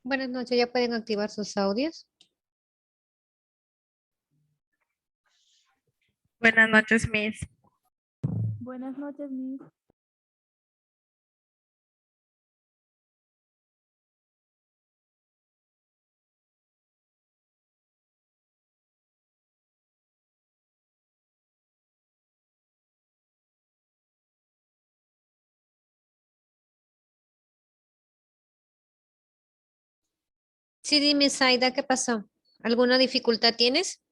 Buenas noches, ya pueden activar sus audios. Buenas noches, Miss. Buenas noches, Miss. Sí, dime, Zaida, ¿qué pasó? ¿Alguna dificultad tienes?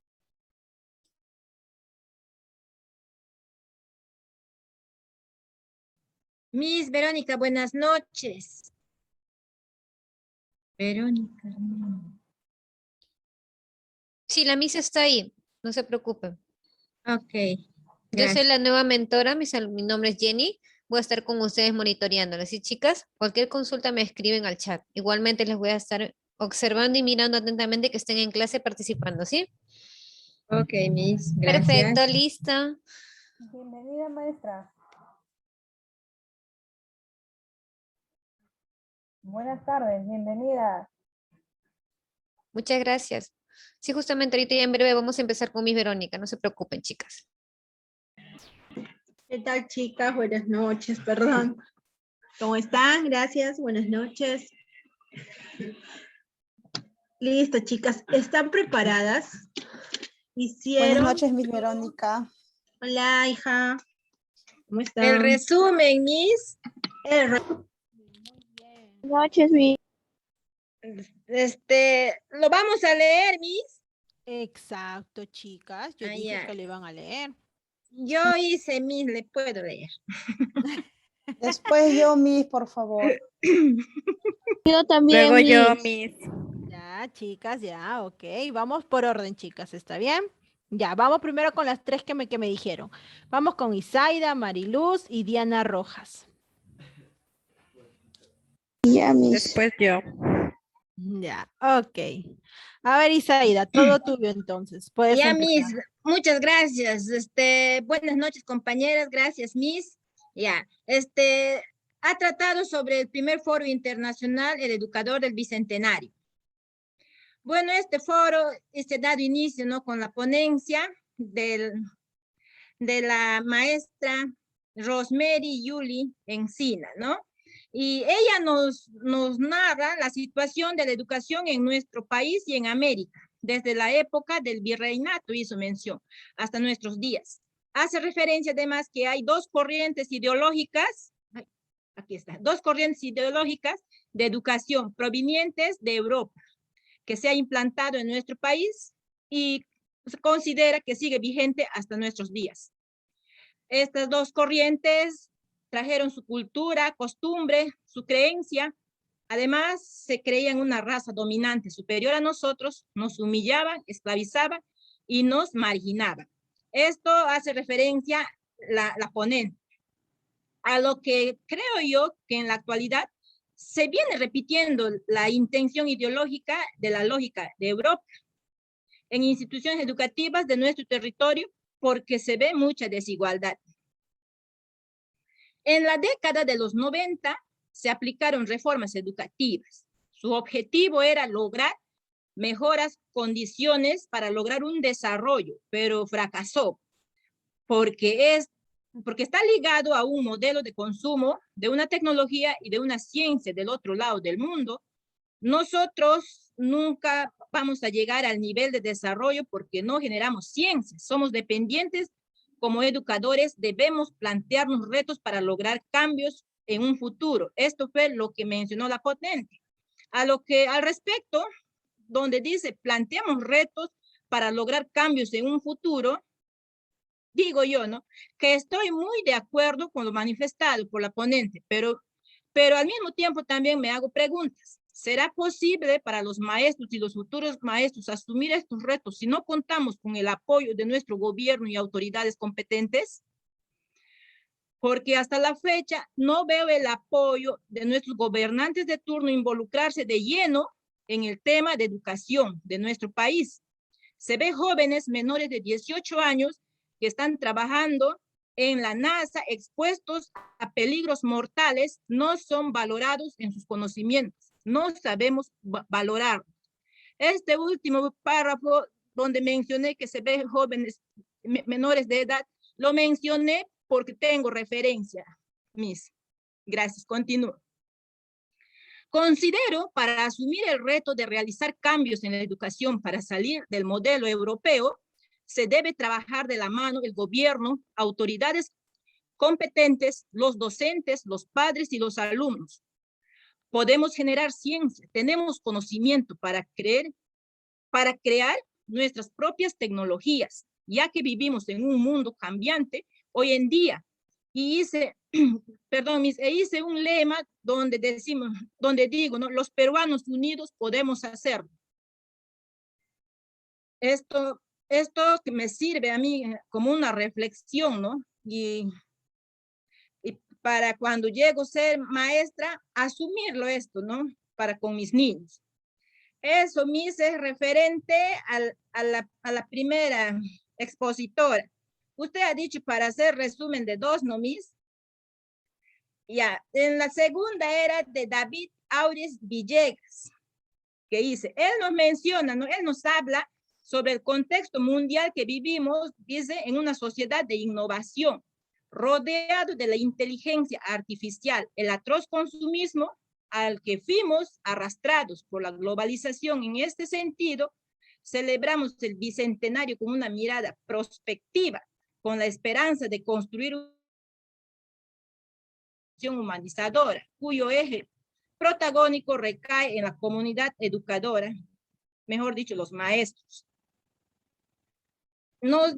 Miss Verónica, buenas noches. Verónica. Sí, la misa está ahí, no se preocupen. Ok, Yo soy gracias. la nueva mentora, mi nombre es Jenny. Voy a estar con ustedes monitoreándoles. ¿Sí, chicas? Cualquier consulta me escriben al chat. Igualmente les voy a estar observando y mirando atentamente que estén en clase participando, ¿sí? Ok, Miss, Perfecto, gracias. lista. Bienvenida, maestra. Buenas tardes, bienvenida. Muchas gracias. Sí, justamente ahorita ya en breve vamos a empezar con Miss Verónica. No se preocupen, chicas. ¿Qué tal, chicas? Buenas noches, perdón. ¿Cómo están? Gracias, buenas noches. Listo, chicas, ¿están preparadas? Buenas Hicieron... noches, Miss Verónica. Hola, hija. ¿Cómo El están? resumen, Miss. Buenas noches, Miss. Lo vamos a leer, Miss. Exacto, chicas. Yo Ah, dije ya. que le iban a leer. Yo hice, Miss, le puedo leer. Después yo, Miss, por favor. Yo también, Luego yo, Miss. Miss. Ya, chicas, ya, ok. Vamos por orden, chicas, ¿está bien? Ya, vamos primero con las tres que me dijeron. Vamos con Isaida, Mariluz y Diana Rojas. Ya, Miss. Después yo. Ya, ok. A ver, Isaida, todo tuyo entonces. Puedes Ya, empezar. Miss, muchas gracias. Buenas noches, compañeras. Gracias, Miss. Ya, ha tratado sobre el primer foro internacional, el educador del Bicentenario. Bueno, este foro ha dado inicio, ¿no?, con la ponencia de la maestra Rosemary Yuli Encina, ¿no? Y ella nos narra la situación de la educación en nuestro país y en América, desde la época del virreinato, hizo mención, hasta nuestros días. Hace referencia además que hay dos corrientes ideológicas, aquí está, dos corrientes ideológicas de educación provenientes de Europa, que se ha implantado en nuestro país y se considera que sigue vigente hasta nuestros días. Estas dos corrientes trajeron su cultura, costumbre, su creencia. Además, se creían una raza dominante superior a nosotros, nos humillaban, esclavizaban y nos marginaban. Esto hace referencia la ponente. A lo que creo yo que en la actualidad se viene repitiendo la intención ideológica de la lógica de Europa en instituciones educativas de nuestro territorio porque se ve mucha desigualdad. En la década de los 90 se aplicaron reformas educativas. Su objetivo era lograr mejoras condiciones para lograr un desarrollo, pero fracasó porque está ligado a un modelo de consumo de una tecnología y de una ciencia del otro lado del mundo. Nosotros nunca vamos a llegar al nivel de desarrollo porque no generamos ciencias, somos dependientes. Como educadores debemos plantearnos retos para lograr cambios en un futuro. Esto fue lo que mencionó la ponente. Al respecto, donde dice planteamos retos para lograr cambios en un futuro, digo yo, ¿no?, que estoy muy de acuerdo con lo manifestado por la ponente, pero al mismo tiempo también me hago preguntas. ¿Será posible para los maestros y los futuros maestros asumir estos retos si no contamos con el apoyo de nuestro gobierno y autoridades competentes? Porque hasta la fecha no veo el apoyo de nuestros gobernantes de turno involucrarse de lleno en el tema de educación de nuestro país. Se ve jóvenes menores de 18 años que están trabajando en la NASA expuestos a peligros mortales, no son valorados en sus conocimientos. no sabemos valorar. Este último párrafo donde mencioné que se ve jóvenes menores de edad, lo mencioné porque tengo referencia, Miss. Gracias, continúo. Considero para asumir el reto de realizar cambios en la educación para salir del modelo europeo, se debe trabajar de la mano el gobierno, autoridades competentes, los docentes, los padres y los alumnos. Podemos generar ciencia, tenemos conocimiento para crear nuestras propias tecnologías, ya que vivimos en un mundo cambiante hoy en día. Y hice un lema donde digo, ¿no? Los peruanos unidos podemos hacerlo. Esto que me sirve a mí como una reflexión, ¿no? Y para cuando llego a ser maestra, asumirlo esto, ¿no? Para con mis niños. Eso, Miss, es referente a la primera expositora. Usted ha dicho para hacer resumen de 2, ¿no, Miss? Ya, en la segunda era de David Auris Villegas, que dice, él nos menciona, ¿no? Él nos habla sobre el contexto mundial que vivimos, dice, en una sociedad de innovación, rodeado de la inteligencia artificial, el atroz consumismo al que fuimos arrastrados por la globalización. En este sentido, celebramos el bicentenario con una mirada prospectiva, con la esperanza de construir una humanizadora, cuyo eje protagónico recae en la comunidad educadora, mejor dicho, los maestros. Nos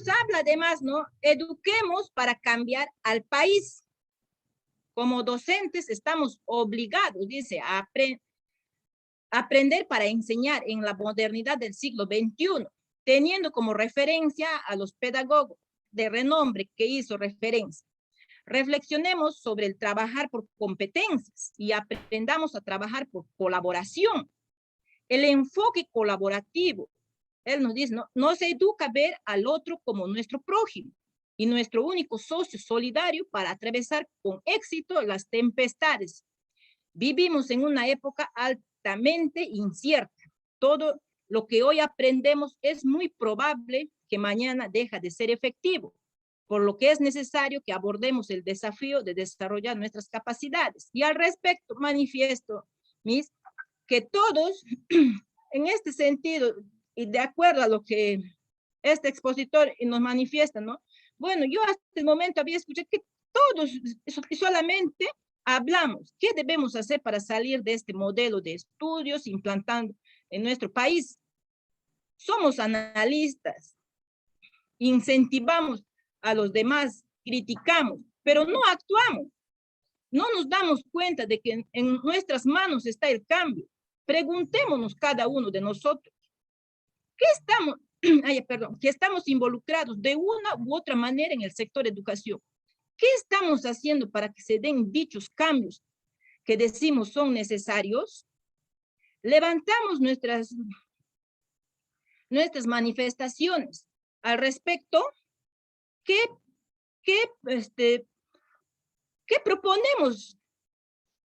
habla además, ¿no? Eduquemos para cambiar al país. Como docentes estamos obligados, dice, a aprender para enseñar en la modernidad del siglo XXI, teniendo como referencia a los pedagogos de renombre que hizo referencia. Reflexionemos sobre el trabajar por competencias y aprendamos a trabajar por colaboración. El enfoque colaborativo, él nos dice, no se educa a ver al otro como nuestro prójimo y nuestro único socio solidario para atravesar con éxito las tempestades. Vivimos en una época altamente incierta. Todo lo que hoy aprendemos es muy probable que mañana deje de ser efectivo, por lo que es necesario que abordemos el desafío de desarrollar nuestras capacidades. Y al respecto manifiesto, Miss, que todos, en este sentido, y de acuerdo a lo que este expositor nos manifiesta, ¿no? Bueno, yo hasta el momento había escuchado que todos solamente hablamos qué debemos hacer para salir de este modelo de estudios implantando en nuestro país. Somos analistas, incentivamos a los demás, criticamos, pero no actuamos. No nos damos cuenta de que en nuestras manos está el cambio. Preguntémonos cada uno de nosotros, que estamos involucrados de una u otra manera en el sector educación. ¿Qué estamos haciendo para que se den dichos cambios que decimos son necesarios? Levantamos nuestras manifestaciones al respecto. ¿Qué proponemos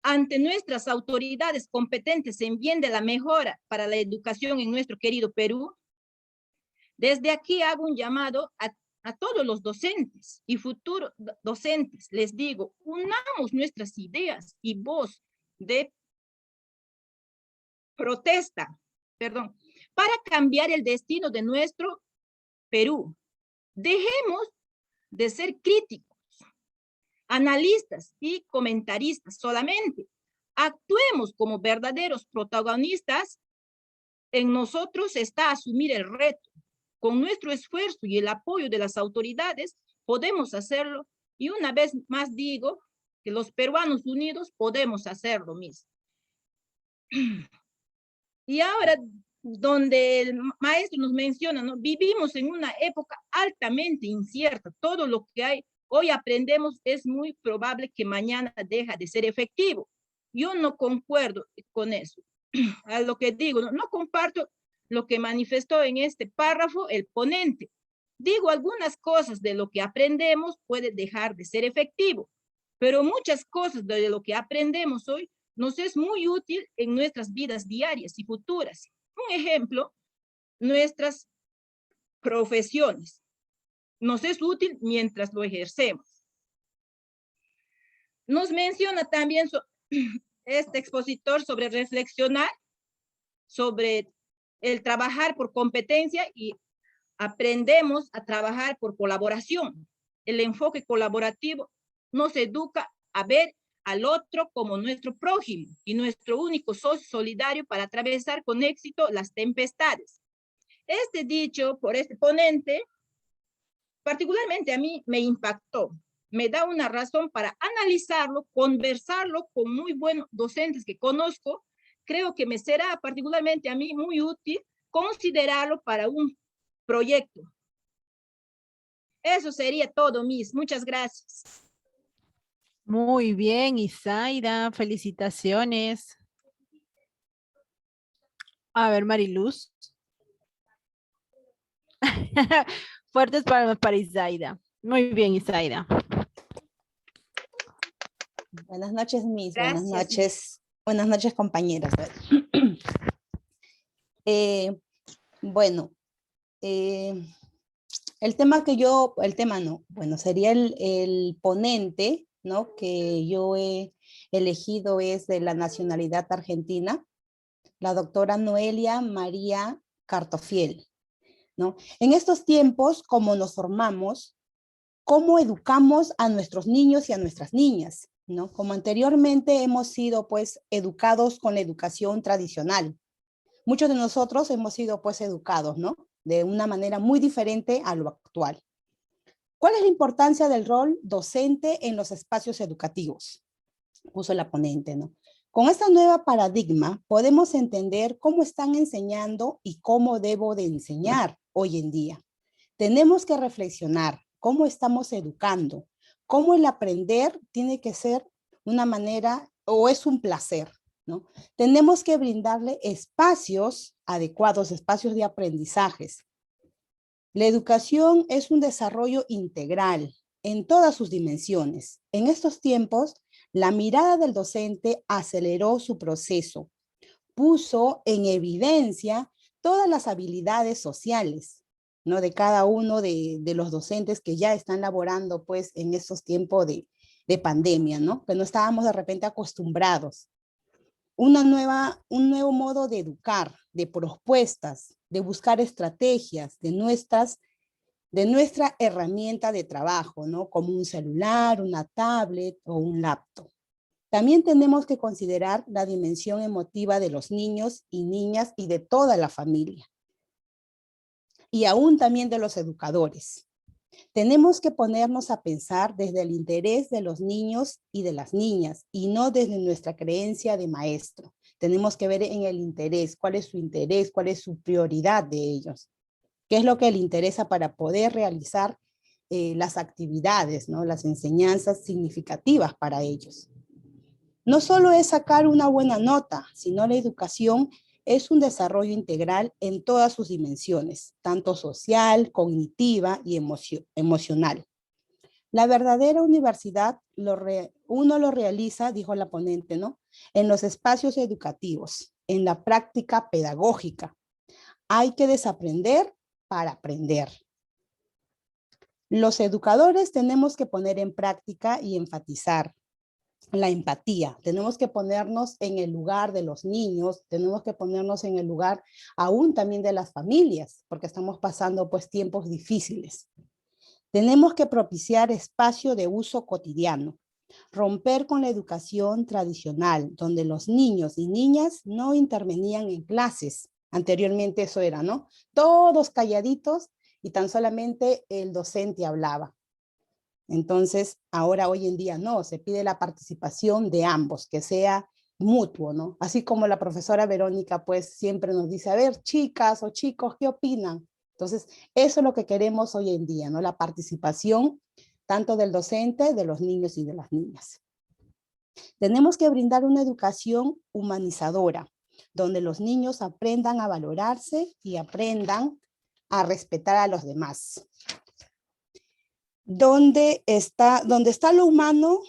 ante nuestras autoridades competentes en bien de la mejora para la educación en nuestro querido Perú? Desde aquí hago un llamado a todos los docentes y futuros docentes. Les digo, unamos nuestras ideas y voz de protesta, para cambiar el destino de nuestro Perú. Dejemos de ser críticos, analistas y comentaristas solamente. Actuemos como verdaderos protagonistas. En nosotros está asumir el reto. Con nuestro esfuerzo y el apoyo de las autoridades podemos hacerlo. Y una vez más digo que los peruanos unidos podemos hacerlo mismo. Y ahora, donde el maestro nos menciona, ¿no? Vivimos en una época altamente incierta. Todo lo que hoy aprendemos es muy probable que mañana deje de ser efectivo. Yo no concuerdo con eso. A lo que digo, no comparto lo que manifestó en este párrafo el ponente. Digo, algunas cosas de lo que aprendemos puede dejar de ser efectivo, pero muchas cosas de lo que aprendemos hoy nos es muy útil en nuestras vidas diarias y futuras. Un ejemplo, nuestras profesiones. Nos es útil mientras lo ejercemos. Nos menciona también este expositor sobre reflexionar, sobre el trabajar por competencia y aprendemos a trabajar por colaboración. El enfoque colaborativo nos educa a ver al otro como nuestro prójimo y nuestro único socio solidario para atravesar con éxito las tempestades. Este dicho por este ponente, particularmente a mí me impactó. Me da una razón para analizarlo, conversarlo con muy buenos docentes que conozco. Creo que me será particularmente a mí muy útil considerarlo para un proyecto. Eso sería todo, Miss. Muchas gracias. Muy bien, Isaida, felicitaciones. A ver, Mariluz. Fuertes palmas para Isaida. Muy bien, Isaida. Buenas noches, Miss. Gracias, Buenas noches. Buenas noches, compañeras. Bueno, el tema sería el ponente, ¿no? Que yo he elegido es de la nacionalidad argentina, la doctora Noelia María Cartofiel, ¿no? En estos tiempos, ¿cómo nos formamos? ¿Cómo educamos a nuestros niños y a nuestras niñas? ¿No? Como anteriormente hemos sido pues educados con la educación tradicional. Muchos de nosotros hemos sido pues educados, ¿no? De una manera muy diferente a lo actual. ¿Cuál es la importancia del rol docente en los espacios educativos? Puso la ponente, ¿no? Con esta nueva paradigma podemos entender cómo están enseñando y cómo debo de enseñar hoy en día. Tenemos que reflexionar cómo estamos educando, cómo el aprender tiene que ser una manera o es un placer, ¿no? Tenemos que brindarle espacios adecuados, espacios de aprendizajes. La educación es un desarrollo integral en todas sus dimensiones. En estos tiempos, la mirada del docente aceleró su proceso, puso en evidencia todas las habilidades sociales, ¿no? De cada uno de los docentes que ya están laborando pues en estos tiempos de pandemia, ¿no? Que no estábamos de repente acostumbrados. Un nuevo modo de educar, de propuestas, de buscar estrategias de nuestra herramienta de trabajo, ¿no? Como un celular, una tablet o un laptop. También tenemos que considerar la dimensión emotiva de los niños y niñas y de toda la familia. Y aún también de los educadores. Tenemos que ponernos a pensar desde el interés de los niños y de las niñas y no desde nuestra creencia de maestro. Tenemos que ver en el interés, cuál es su prioridad de ellos. ¿Qué es lo que le interesa para poder realizar las actividades, ¿no? Las enseñanzas significativas para ellos? No solo es sacar una buena nota, sino la educación es un desarrollo integral en todas sus dimensiones, tanto social, cognitiva y emocional. La verdadera universidad uno lo realiza, dijo la ponente, ¿no? En los espacios educativos, en la práctica pedagógica. Hay que desaprender para aprender. Los educadores tenemos que poner en práctica y enfatizar la empatía. Tenemos que ponernos en el lugar de los niños, tenemos que ponernos en el lugar aún también de las familias, porque estamos pasando pues tiempos difíciles. Tenemos que propiciar espacio de uso cotidiano, romper con la educación tradicional, donde los niños y niñas no intervenían en clases. Anteriormente eso era, ¿no? Todos calladitos y tan solamente el docente hablaba. Entonces, ahora hoy en día no, se pide la participación de ambos, que sea mutuo, ¿no? Así como la profesora Verónica pues siempre nos dice, a ver, chicas o chicos, ¿qué opinan? Entonces, eso es lo que queremos hoy en día, ¿no? La participación tanto del docente, de los niños y de las niñas. Tenemos que brindar una educación humanizadora, donde los niños aprendan a valorarse y aprendan a respetar a los demás. Donde está lo humano,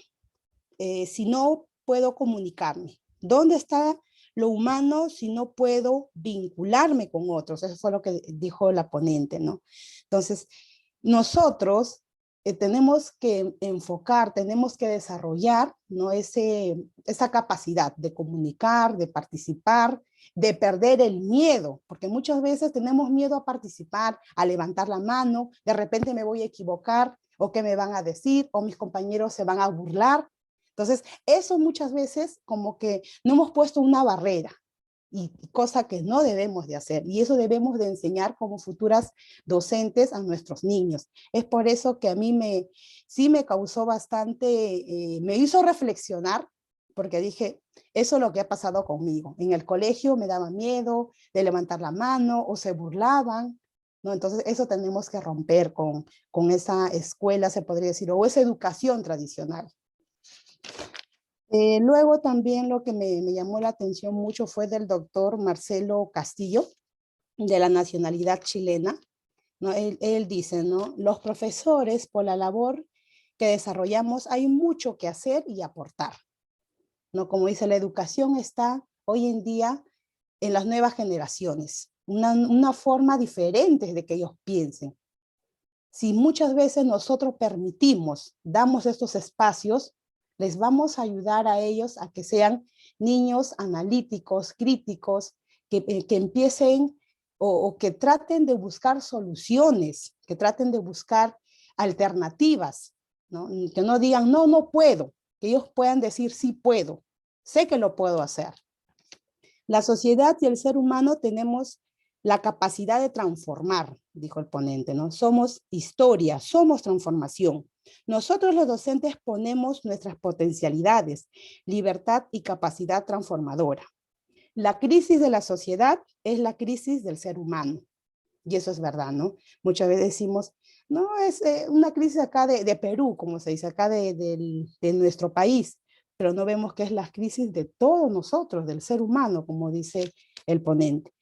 si no puedo comunicarme. ¿Dónde está lo humano si no puedo vincularme con otros? Eso fue lo que dijo la ponente, ¿no? Entonces, nosotros tenemos que enfocar, tenemos que desarrollar, ¿no? Esa capacidad de comunicar, de participar, de perder el miedo, porque muchas veces tenemos miedo a participar, a levantar la mano, de repente me voy a equivocar, o qué me van a decir, o mis compañeros se van a burlar. Entonces, eso muchas veces como que no hemos puesto una barrera, y cosa que no debemos de hacer, y eso debemos de enseñar como futuras docentes a nuestros niños. Es por eso que a mí sí me causó bastante, me hizo reflexionar, porque dije, eso es lo que ha pasado conmigo. En el colegio me daba miedo de levantar la mano, o se burlaban, ¿no? Entonces eso tenemos que romper con esa escuela, se podría decir, o esa educación tradicional. Luego también lo que me llamó la atención mucho fue del doctor Marcelo Castillo, de la nacionalidad chilena, ¿no? Él dice, ¿no? Los profesores, por la labor que desarrollamos, hay mucho que hacer y aportar, ¿no? Como dice, la educación está hoy en día en las nuevas generaciones, una forma diferente de que ellos piensen. Si muchas veces nosotros permitimos, damos estos espacios, les vamos a ayudar a ellos a que sean niños analíticos, críticos, que empiecen o que traten de buscar soluciones, que traten de buscar alternativas, ¿no? Que no digan, no, no puedo, que ellos puedan decir, sí puedo, sé que lo puedo hacer. La sociedad y el ser humano tenemos la capacidad de transformar, dijo el ponente, ¿no? Somos historia, somos transformación. Nosotros los docentes ponemos nuestras potencialidades, libertad y capacidad transformadora. La crisis de la sociedad es la crisis del ser humano. Y eso es verdad, ¿no? Muchas veces decimos, no, es una crisis acá de Perú, como se dice, acá de nuestro país, pero no vemos que es la crisis de todos nosotros, del ser humano, como dice el ponente.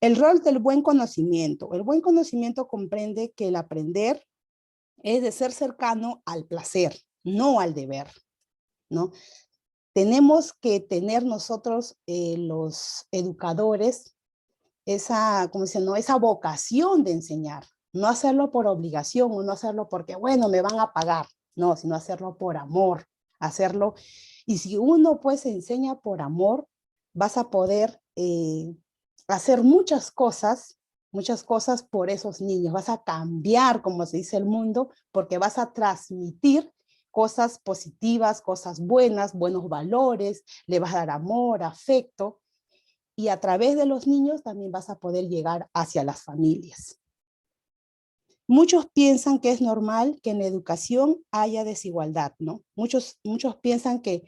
El rol del buen conocimiento. El buen conocimiento comprende que el aprender es de ser cercano al placer, no al deber, ¿no? Tenemos que tener nosotros, los educadores, ¿cómo se llama? Esa vocación de enseñar, no hacerlo por obligación o no hacerlo porque, bueno, me van a pagar, no, sino hacerlo por amor, hacerlo. Y si uno pues enseña por amor, vas a poder hacer muchas cosas por esos niños, vas a cambiar, como se dice, el mundo, porque vas a transmitir cosas positivas, cosas buenas, buenos valores, le vas a dar amor, afecto, y a través de los niños también vas a poder llegar hacia las familias. Muchos piensan que es normal que en la educación haya desigualdad, ¿no? Muchos piensan que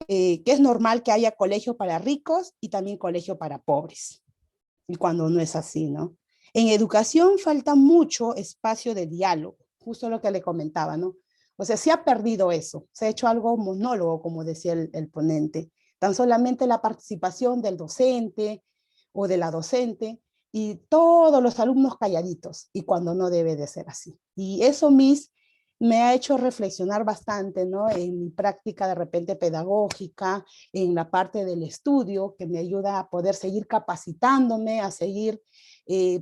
es normal que haya colegio para ricos y también colegio para pobres, y cuando no es así, ¿no? En educación falta mucho espacio de diálogo, justo lo que le comentaba, ¿no? O sea, se ha perdido eso, se ha hecho algo monólogo, como decía el ponente, tan solamente la participación del docente o de la docente y todos los alumnos calladitos, y cuando no debe de ser así. Y eso, me ha hecho reflexionar bastante, ¿no? En mi práctica de repente pedagógica, en la parte del estudio, que me ayuda a poder seguir capacitándome, a seguir,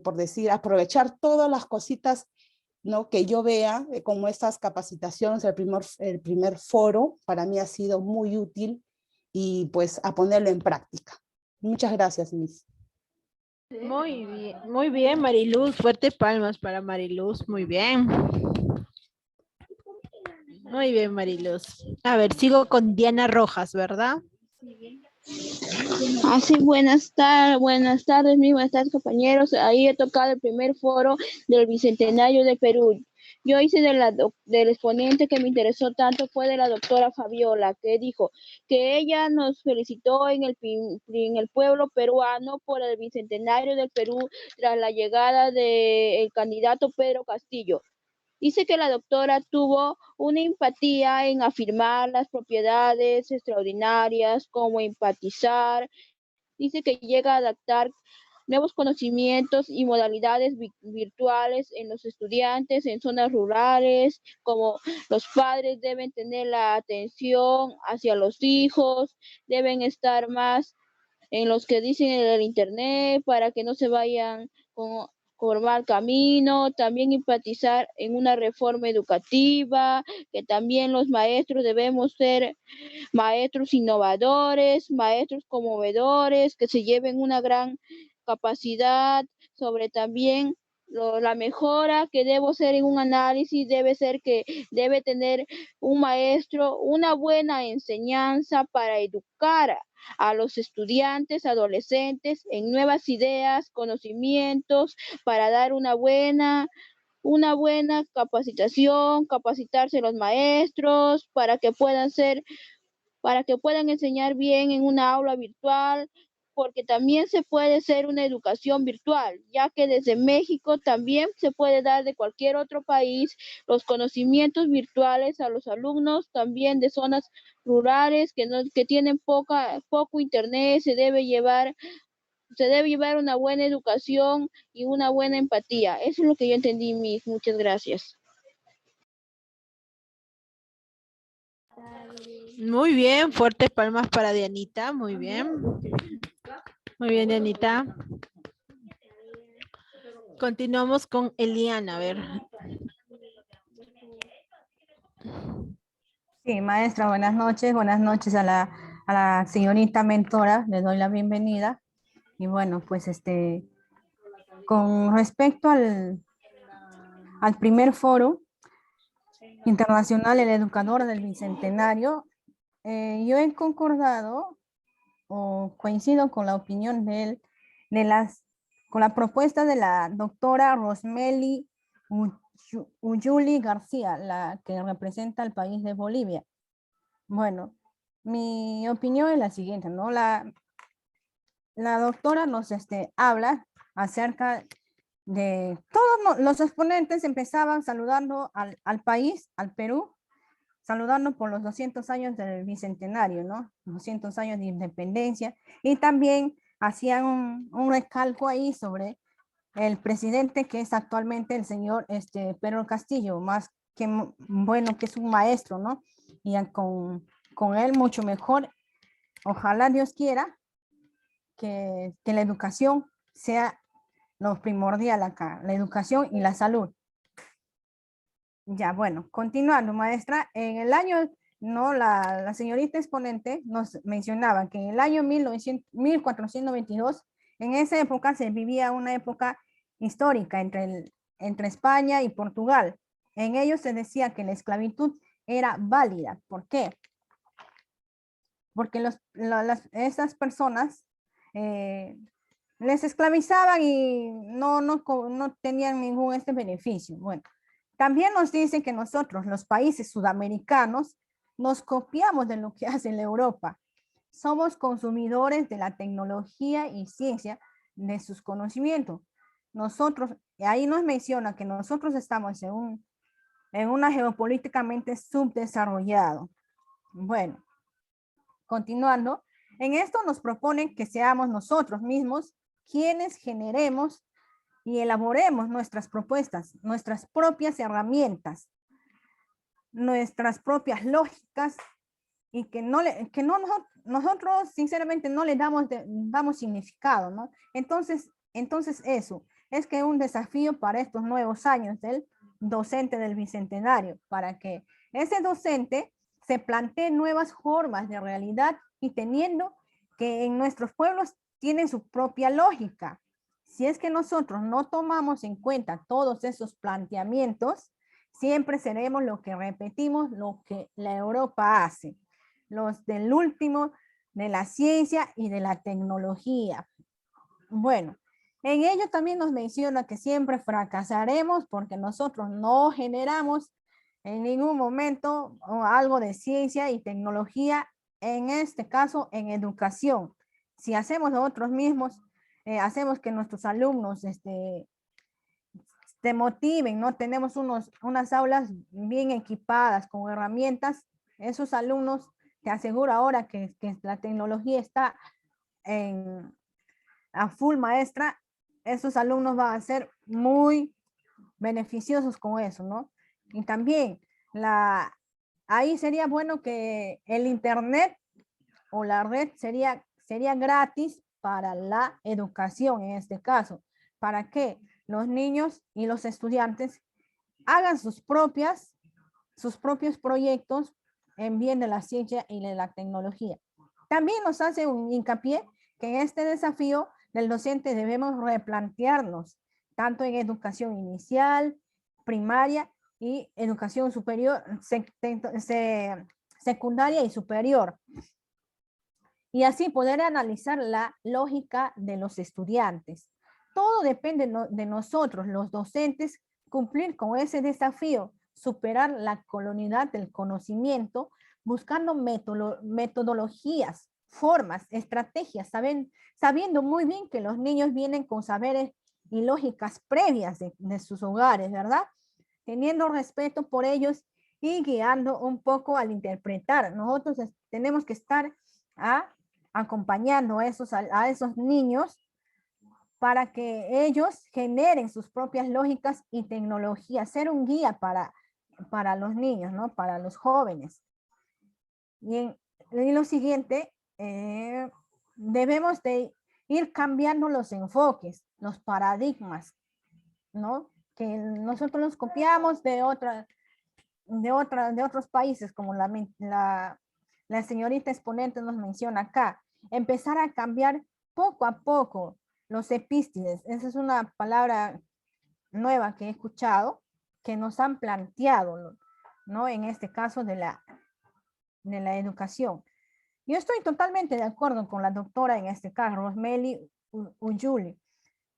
por decir, aprovechar todas las cositas, ¿no? Que yo vea, como estas capacitaciones, el primer foro, para mí ha sido muy útil, y pues a ponerlo en práctica. Muchas gracias, Miss. Muy bien, Mariluz. Fuertes palmas para Mariluz. Muy bien. Muy bien, Mariluz. A ver, sigo con Diana Rojas, ¿verdad? Así, buenas tardes, mis buenas tardes, compañeros. Ahí he tocado el primer foro del Bicentenario de Perú. Yo hice del exponente que me interesó tanto fue de la doctora Fabiola, que dijo que ella nos felicitó en el pueblo peruano por el Bicentenario del Perú tras la llegada del candidato Pedro Castillo. Dice que la doctora tuvo una empatía en afirmar las propiedades extraordinarias como empatizar. Dice que llega a adaptar nuevos conocimientos y modalidades virtuales en los estudiantes en zonas rurales, como los padres deben tener la atención hacia los hijos, deben estar más en los que dicen en el internet para que no se vayan por mal camino, también empatizar en una reforma educativa, que también los maestros debemos ser maestros innovadores, maestros conmovedores, que se lleven una gran capacidad sobre también la mejora que debo ser en un análisis, debe ser que debe tener un maestro una buena enseñanza para educar a los estudiantes, adolescentes en nuevas ideas, conocimientos, para dar una buena capacitación, capacitarse los maestros para que puedan enseñar bien en una aula virtual, porque también se puede hacer una educación virtual, ya que desde México también se puede dar de cualquier otro país los conocimientos virtuales a los alumnos también de zonas rurales que tienen poco internet. Se debe llevar una buena educación y una buena empatía. Eso es lo que yo entendí, Miss. Muchas gracias. Muy bien, fuertes palmas para Dianita, muy bien. Muy bien, Dianita. Continuamos con Eliana, a ver. Sí, maestra, buenas noches a la señorita mentora, le doy la bienvenida. Y bueno, pues con respecto al primer foro internacional, el educador del Bicentenario, yo he concordado o coincido con la opinión de él, con la propuesta de la doctora Rosmely Uyuli García, la que representa al país de Bolivia. Bueno, mi opinión es la siguiente, ¿no? La doctora nos habla acerca de todos los exponentes empezaban saludando al país, al Perú, saludando por los 200 años del Bicentenario, ¿no? 200 años de independencia, y también hacían un recalco ahí sobre el presidente que es actualmente el señor Pedro Castillo, más que bueno, que es un maestro, ¿no? Y con él mucho mejor. Ojalá Dios quiera que la educación sea lo primordial acá, la educación y la salud. Ya, bueno, continuando, maestra, en el año, no, la señorita exponente nos mencionaba que en el año 1422, en esa época se vivía una época histórica entre España y Portugal. En ello se decía que la esclavitud era válida. ¿Por qué? Porque esas personas les esclavizaban y no tenían ningún beneficio. Bueno, también nos dicen que nosotros, los países sudamericanos, nos copiamos de lo que hace la Europa. Somos consumidores de la tecnología y ciencia, de sus conocimientos. Nosotros, ahí nos menciona que nosotros estamos en una geopolíticamente subdesarrollado. Bueno, continuando, en esto nos proponen que seamos nosotros mismos quienes generemos y elaboremos nuestras propuestas, nuestras propias herramientas, nuestras propias lógicas, y que nosotros sinceramente no le damos significado, ¿no? Entonces eso es que un desafío para estos nuevos años del docente del Bicentenario, para que ese docente se plantee nuevas formas de realidad y teniendo que en nuestros pueblos tienen su propia lógica. Si es que nosotros no tomamos en cuenta todos esos planteamientos, siempre seremos lo que repetimos, lo que la Europa hace, los del último de la ciencia y de la tecnología. Bueno, en ello también nos menciona que siempre fracasaremos porque nosotros no generamos en ningún momento algo de ciencia y tecnología, en este caso en educación. Si hacemos nosotros mismos, hacemos que nuestros alumnos te motiven, ¿no? Tenemos unas aulas bien equipadas con herramientas. Esos alumnos, te aseguro ahora que la tecnología está a full maestra, esos alumnos van a ser muy beneficiosos con eso, ¿no? Y también ahí sería bueno que el internet o la red sería gratis para la educación en este caso, para que los niños y los estudiantes hagan sus propios proyectos en bien de la ciencia y de la tecnología. También nos hace un hincapié que en este desafío del docente debemos replantearnos, tanto en educación inicial, primaria y educación superior, secundaria y superior. Y así poder analizar la lógica de los estudiantes. Todo depende de nosotros, los docentes, cumplir con ese desafío, superar la colonialidad del conocimiento, buscando metodologías, formas, estrategias, sabiendo muy bien que los niños vienen con saberes y lógicas previas de sus hogares, ¿verdad? Teniendo respeto por ellos y guiando un poco al interpretar. Nosotros tenemos que estar acompañando a esos niños para que ellos generen sus propias lógicas y tecnologías, ser un guía para los niños, ¿no? Para los jóvenes. Y en lo siguiente, debemos de ir cambiando los enfoques, los paradigmas, ¿no? Que nosotros los copiamos de otros países, como la señorita exponente nos menciona acá. Empezar a cambiar poco a poco los epístides. Esa es una palabra nueva que he escuchado, que nos han planteado, ¿no? En este caso de la educación. Yo estoy totalmente de acuerdo con la doctora en este caso, Rosmeli Uyuli,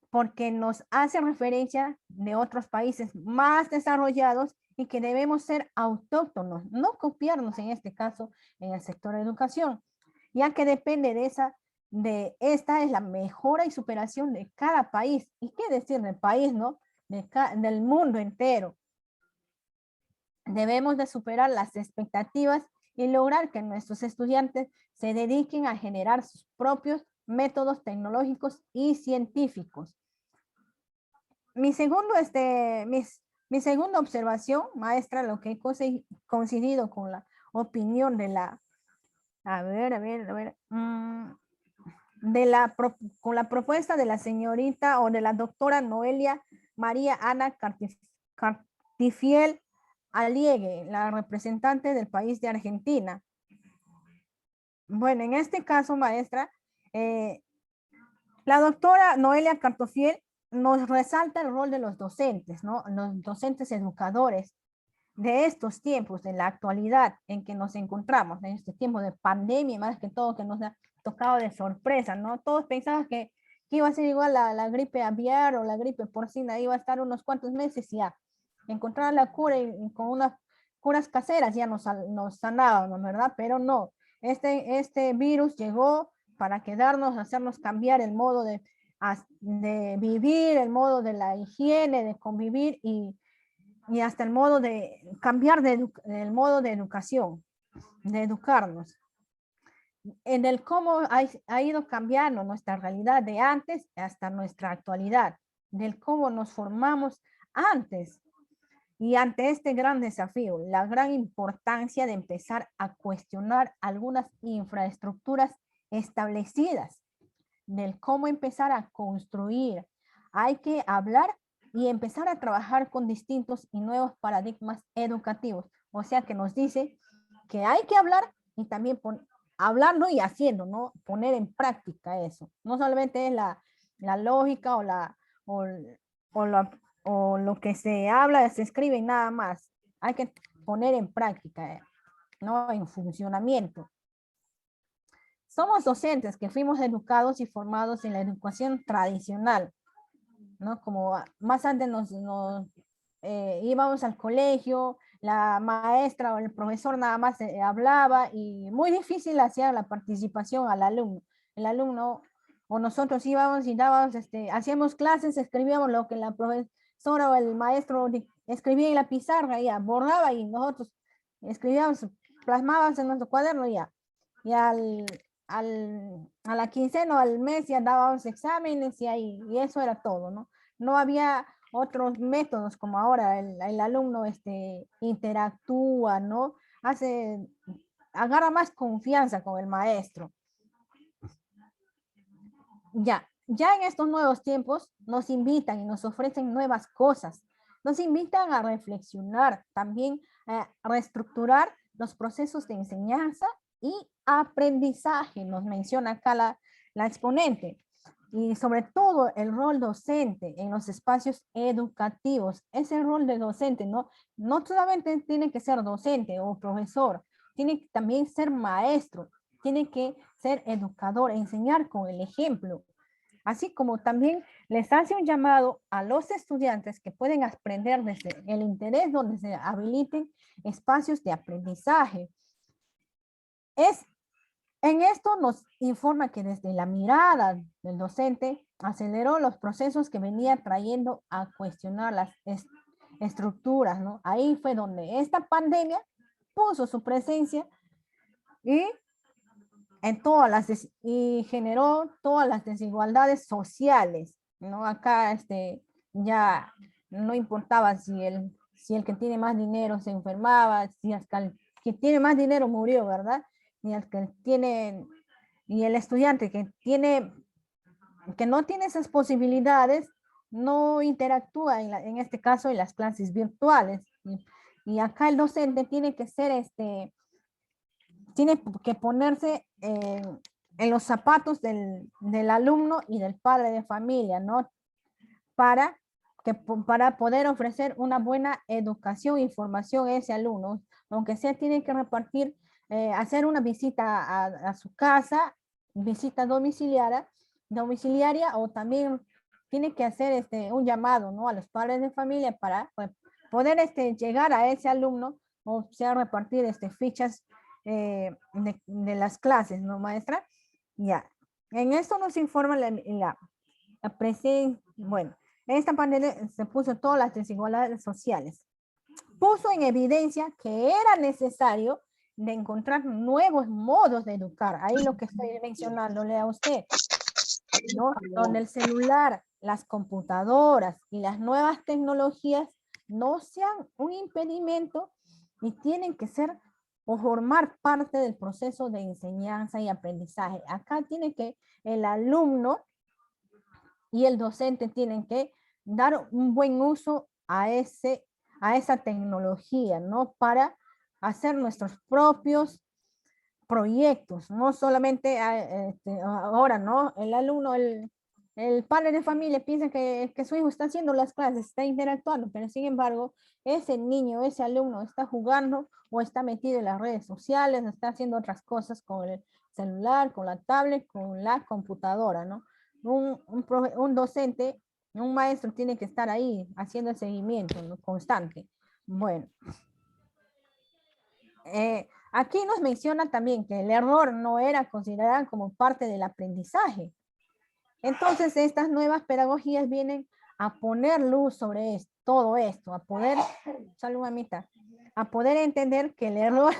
porque nos hace referencia de otros países más desarrollados y que debemos ser autóctonos, no copiarnos en este caso en el sector de educación, ya que depende esta es la mejora y superación de cada país. ¿Y qué decir del país, no? Del mundo entero. Debemos de superar las expectativas y lograr que nuestros estudiantes se dediquen a generar sus propios métodos tecnológicos y científicos. Mi segunda observación, maestra, lo que he coincidido con la opinión de la, con la propuesta de la señorita o de la doctora Noelia María Ana Cartifiel Aliegue, la representante del país de Argentina. Bueno, en este caso, maestra, la doctora Noelia Cartifiel nos resalta el rol de los docentes, ¿no? Los docentes educadores de estos tiempos, de la actualidad en que nos encontramos, en este tiempo de pandemia, más que todo que nos ha tocado de sorpresa, ¿no? Todos pensaban que iba a ser igual la gripe aviar o la gripe porcina, iba a estar unos cuantos meses y ya. Encontrar la cura y con unas curas caseras ya nos sanábamos, ¿verdad? Pero no, este virus llegó para quedarnos, hacernos cambiar el modo de vivir, el modo de la higiene, de convivir y hasta el modo de cambiar el modo de educación, de educarnos. En el cómo ha ido cambiando nuestra realidad de antes hasta nuestra actualidad, del cómo nos formamos antes. Y ante este gran desafío, la gran importancia de empezar a cuestionar algunas infraestructuras establecidas, del cómo empezar a construir. Hay que hablar y empezar a trabajar con distintos y nuevos paradigmas educativos. O sea que nos dice que hay que hablar y también hablarlo y haciendo, ¿no? Poner en práctica eso. No solamente es la lógica o lo que se habla, se escribe y nada más. Hay que poner en práctica, ¿no? En funcionamiento. Somos docentes que fuimos educados y formados en la educación tradicional, ¿no? Como más antes íbamos al colegio, la maestra o el profesor nada más hablaba y muy difícil hacía la participación al alumno. El alumno o nosotros íbamos y hacíamos clases, escribíamos lo que la profesora o el maestro escribía en la pizarra, ya borraba y nosotros escribíamos, plasmábamos en nuestro cuaderno ya. Y al a la quincena o al mes ya dábamos exámenes y eso era todo, ¿no? No había otros métodos como ahora el alumno interactúa, ¿no? Agarra más confianza con el maestro. Ya en estos nuevos tiempos nos invitan y nos ofrecen nuevas cosas. Nos invitan a reflexionar, también a reestructurar los procesos de enseñanza y aprendizaje, nos menciona acá la exponente. Y sobre todo el rol docente en los espacios educativos. Ese rol de docente, no solamente tiene que ser docente o profesor, tiene que también ser maestro, tiene que ser educador, enseñar con el ejemplo. Así como también les hace un llamado a los estudiantes que pueden aprender desde el interés donde se habiliten espacios de aprendizaje. En esto nos informa que desde la mirada del docente aceleró los procesos que venía trayendo a cuestionar las estructuras, ¿no? Ahí fue donde esta pandemia puso su presencia y generó todas las desigualdades sociales, ¿no? Acá ya no importaba si el que tiene más dinero se enfermaba, si hasta el que tiene más dinero murió, ¿verdad? Y el estudiante que no tiene esas posibilidades no interactúa en este caso en las clases virtuales. Y acá el docente tiene que tiene que ponerse en los zapatos del alumno y del padre de familia, ¿no? Para poder ofrecer una buena educación e información a ese alumno. Aunque sea, tiene que repartir, hacer una visita a su casa, visita domiciliaria, o también tiene que hacer un llamado, ¿no? A los padres de familia para poder llegar a ese alumno, o sea, repartir fichas de las clases, ¿no, maestra? Ya. En esto nos informa la presencia, bueno, en esta pandemia se puso todas las desigualdades sociales. Puso en evidencia que era necesario de encontrar nuevos modos de educar. Ahí lo que estoy mencionándole a usted, ¿no? Donde el celular, las computadoras y las nuevas tecnologías no sean un impedimento y tienen que ser o formar parte del proceso de enseñanza y aprendizaje. Acá tiene que el alumno y el docente tienen que dar un buen uso a esa tecnología, ¿no? Para hacer nuestros propios proyectos, no solamente ahora, ¿no? El alumno, el padre de familia piensa que su hijo está haciendo las clases, está interactuando, pero sin embargo, ese niño, ese alumno está jugando o está metido en las redes sociales, está haciendo otras cosas con el celular, con la tablet, con la computadora, ¿no? Un docente, un maestro tiene que estar ahí haciendo el seguimiento, ¿no? Constante. Bueno. Aquí nos menciona también que el error no era considerado como parte del aprendizaje. Entonces, estas nuevas pedagogías vienen a poner luz sobre todo esto, a poder, salud mamita, a poder entender que el error,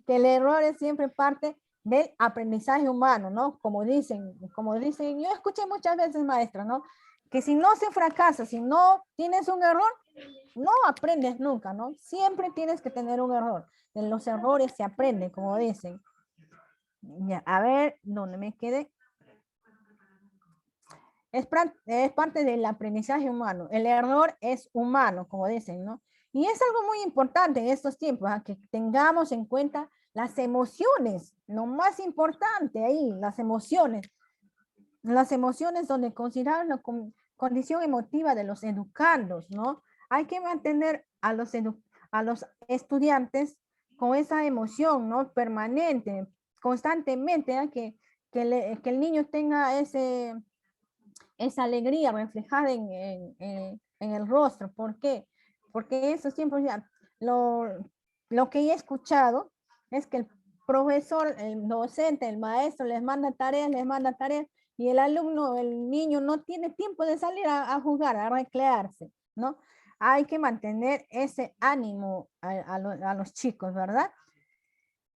que el error es siempre parte del aprendizaje humano, ¿no? Como dicen, yo escuché muchas veces, maestra, ¿no? Que si no se fracasa, si no tienes un error, no aprendes nunca, ¿no? Siempre tienes que tener un error. De los errores se aprende, como dicen. Ya, a ver, ¿dónde me quedé? Es parte del aprendizaje humano. El error es humano, como dicen, ¿no? Y es algo muy importante en estos tiempos, ¿eh? Que tengamos en cuenta las emociones, lo más importante ahí, las emociones donde consideramos la condición emotiva de los educandos, ¿no? Hay que mantener a los estudiantes con esa emoción, ¿no? Permanente, constantemente, ¿eh? Que el niño tenga esa alegría reflejada en el rostro. ¿Por qué? Porque en esos tiempos ya lo que he escuchado es que el profesor, el docente, el maestro les manda tareas, y el alumno, el niño no tiene tiempo de salir a jugar, a recrearse, ¿no? Hay que mantener ese ánimo a los chicos, ¿verdad?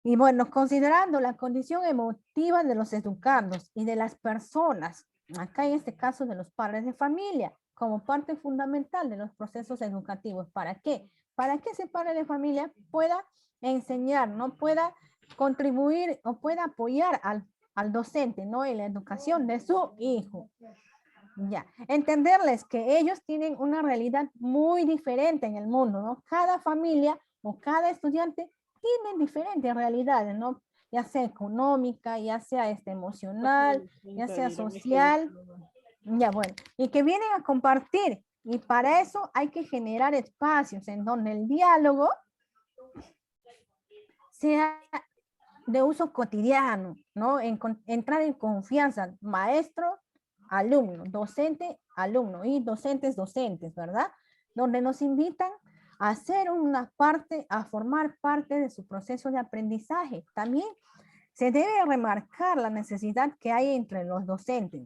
Y bueno, considerando la condición emotiva de los educandos y de las personas, acá en este caso de los padres de familia, como parte fundamental de los procesos educativos. ¿Para qué? Para que ese padre de familia pueda enseñar, no pueda contribuir o pueda apoyar al docente, ¿no? En la educación de su hijo. Ya, entenderles que ellos tienen una realidad muy diferente en el mundo, ¿no? Cada familia o cada estudiante tiene diferentes realidades, ¿no? Ya sea económica, ya sea emocional, ya sea social, ya bueno, y que vienen a compartir. Y para eso hay que generar espacios en donde el diálogo sea de uso cotidiano, ¿no? Entrar en confianza, maestro, alumno, docente, alumno y docentes, ¿verdad? Donde nos invitan a hacer una parte, a formar parte de su proceso de aprendizaje. También se debe remarcar la necesidad que hay entre los docentes,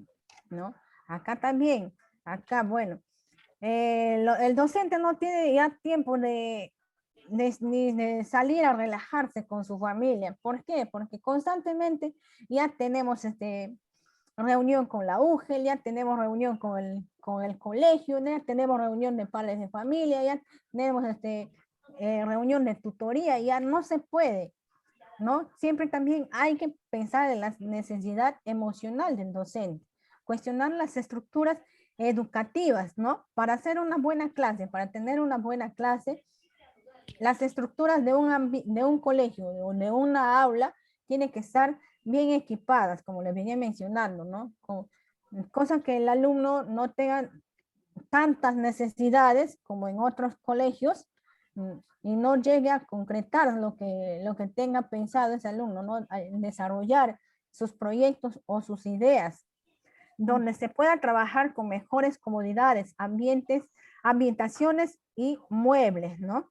¿no? Acá también, acá, bueno, el docente no tiene ya tiempo ni de salir a relajarse con su familia. ¿Por qué? Porque constantemente ya tenemos reunión con la UGEL, ya tenemos reunión con el colegio, ya tenemos reunión de padres de familia, ya tenemos reunión de tutoría, ya no se puede, ¿no? Siempre también hay que pensar en la necesidad emocional del docente, cuestionar las estructuras educativas, ¿no? Para hacer una buena clase, para tener una buena clase, las estructuras de un colegio o de una aula tienen que estar bien equipadas, como les venía mencionando, ¿no? Cosa que el alumno no tenga tantas necesidades como en otros colegios y no llegue a concretar lo que tenga pensado ese alumno, ¿no? A desarrollar sus proyectos o sus ideas, donde se pueda trabajar con mejores comodidades, ambientaciones y muebles, ¿no?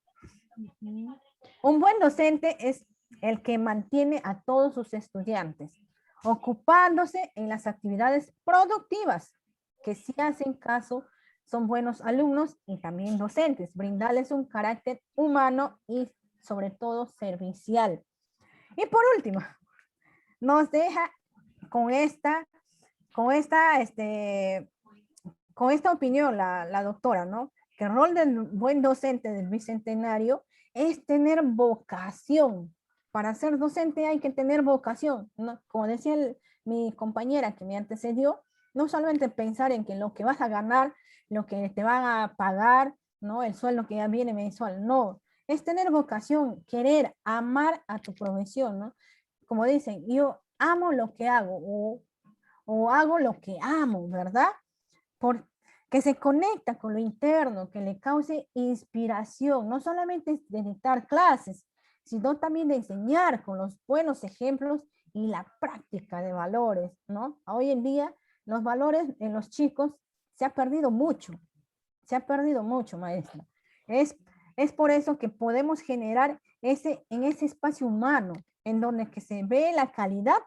Un buen docente es el que mantiene a todos sus estudiantes ocupándose en las actividades productivas, que si hacen caso son buenos alumnos y también docentes, brindarles un carácter humano y sobre todo servicial. Y por último, nos deja con esta opinión la doctora, ¿no? Que el rol del buen docente del Bicentenario es tener vocación. Para ser docente hay que tener vocación, ¿no? Como decía mi compañera que me antecedió, no solamente pensar en que lo que vas a ganar, lo que te van a pagar, ¿no? El sueldo que ya viene mensual, no. Es tener vocación, querer, amar a tu profesión, ¿no? Como dicen, yo amo lo que hago o hago lo que amo, ¿verdad? Que se conecta con lo interno, que le cause inspiración, no solamente de dictar clases, sino también de enseñar con los buenos ejemplos y la práctica de valores, ¿no? Hoy en día los valores en los chicos se ha perdido mucho, maestra. Es por eso que podemos generar en ese espacio humano, en donde que se ve la calidad,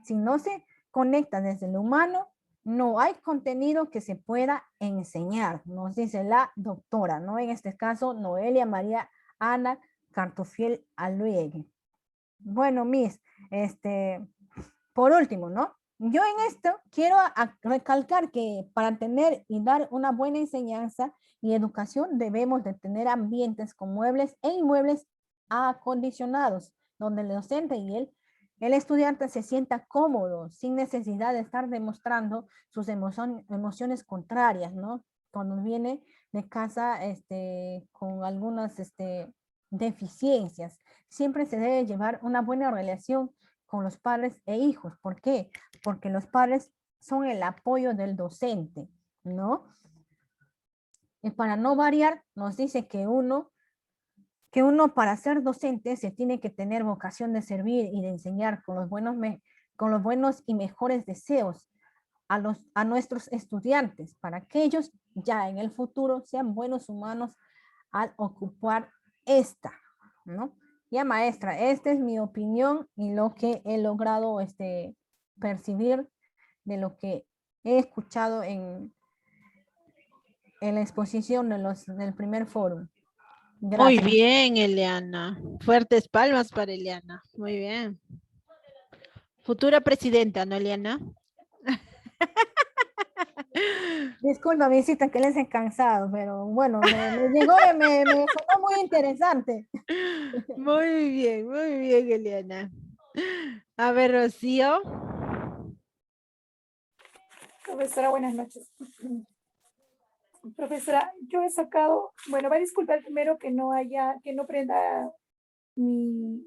si no se conecta desde lo humano, no hay contenido que se pueda enseñar, nos dice la doctora, ¿no? En este caso, Noelia María Ana Cartofiel Aluegue. Bueno, Miss, por último, ¿no? Yo en esto quiero recalcar que para tener y dar una buena enseñanza y educación debemos de tener ambientes con muebles e inmuebles acondicionados, donde el docente y el estudiante se sienta cómodo, sin necesidad de estar demostrando sus emociones contrarias, ¿no? Cuando viene de casa con algunas deficiencias. Siempre se debe llevar una buena relación con los padres e hijos. ¿Por qué? Porque los padres son el apoyo del docente, ¿no? Y para no variar, nos dice que uno para ser docente se tiene que tener vocación de servir y de enseñar con los buenos y mejores deseos a nuestros estudiantes, para que ellos ya en el futuro sean buenos humanos al ocupar esta, ¿no? Ya maestra, esta es mi opinión y lo que he logrado percibir de lo que he escuchado en la exposición del primer foro. Muy Gracias. bien, Eliana. Fuertes palmas para Eliana. Muy bien. Futura presidenta, ¿no, Eliana? Disculpa, visita, que les he cansado, pero bueno, me llegó, me sonó muy interesante. Muy bien, Eliana. A ver, Rocío. Profesora, buenas noches. Profesora, yo he sacado, bueno, va a disculpar primero que no prenda mi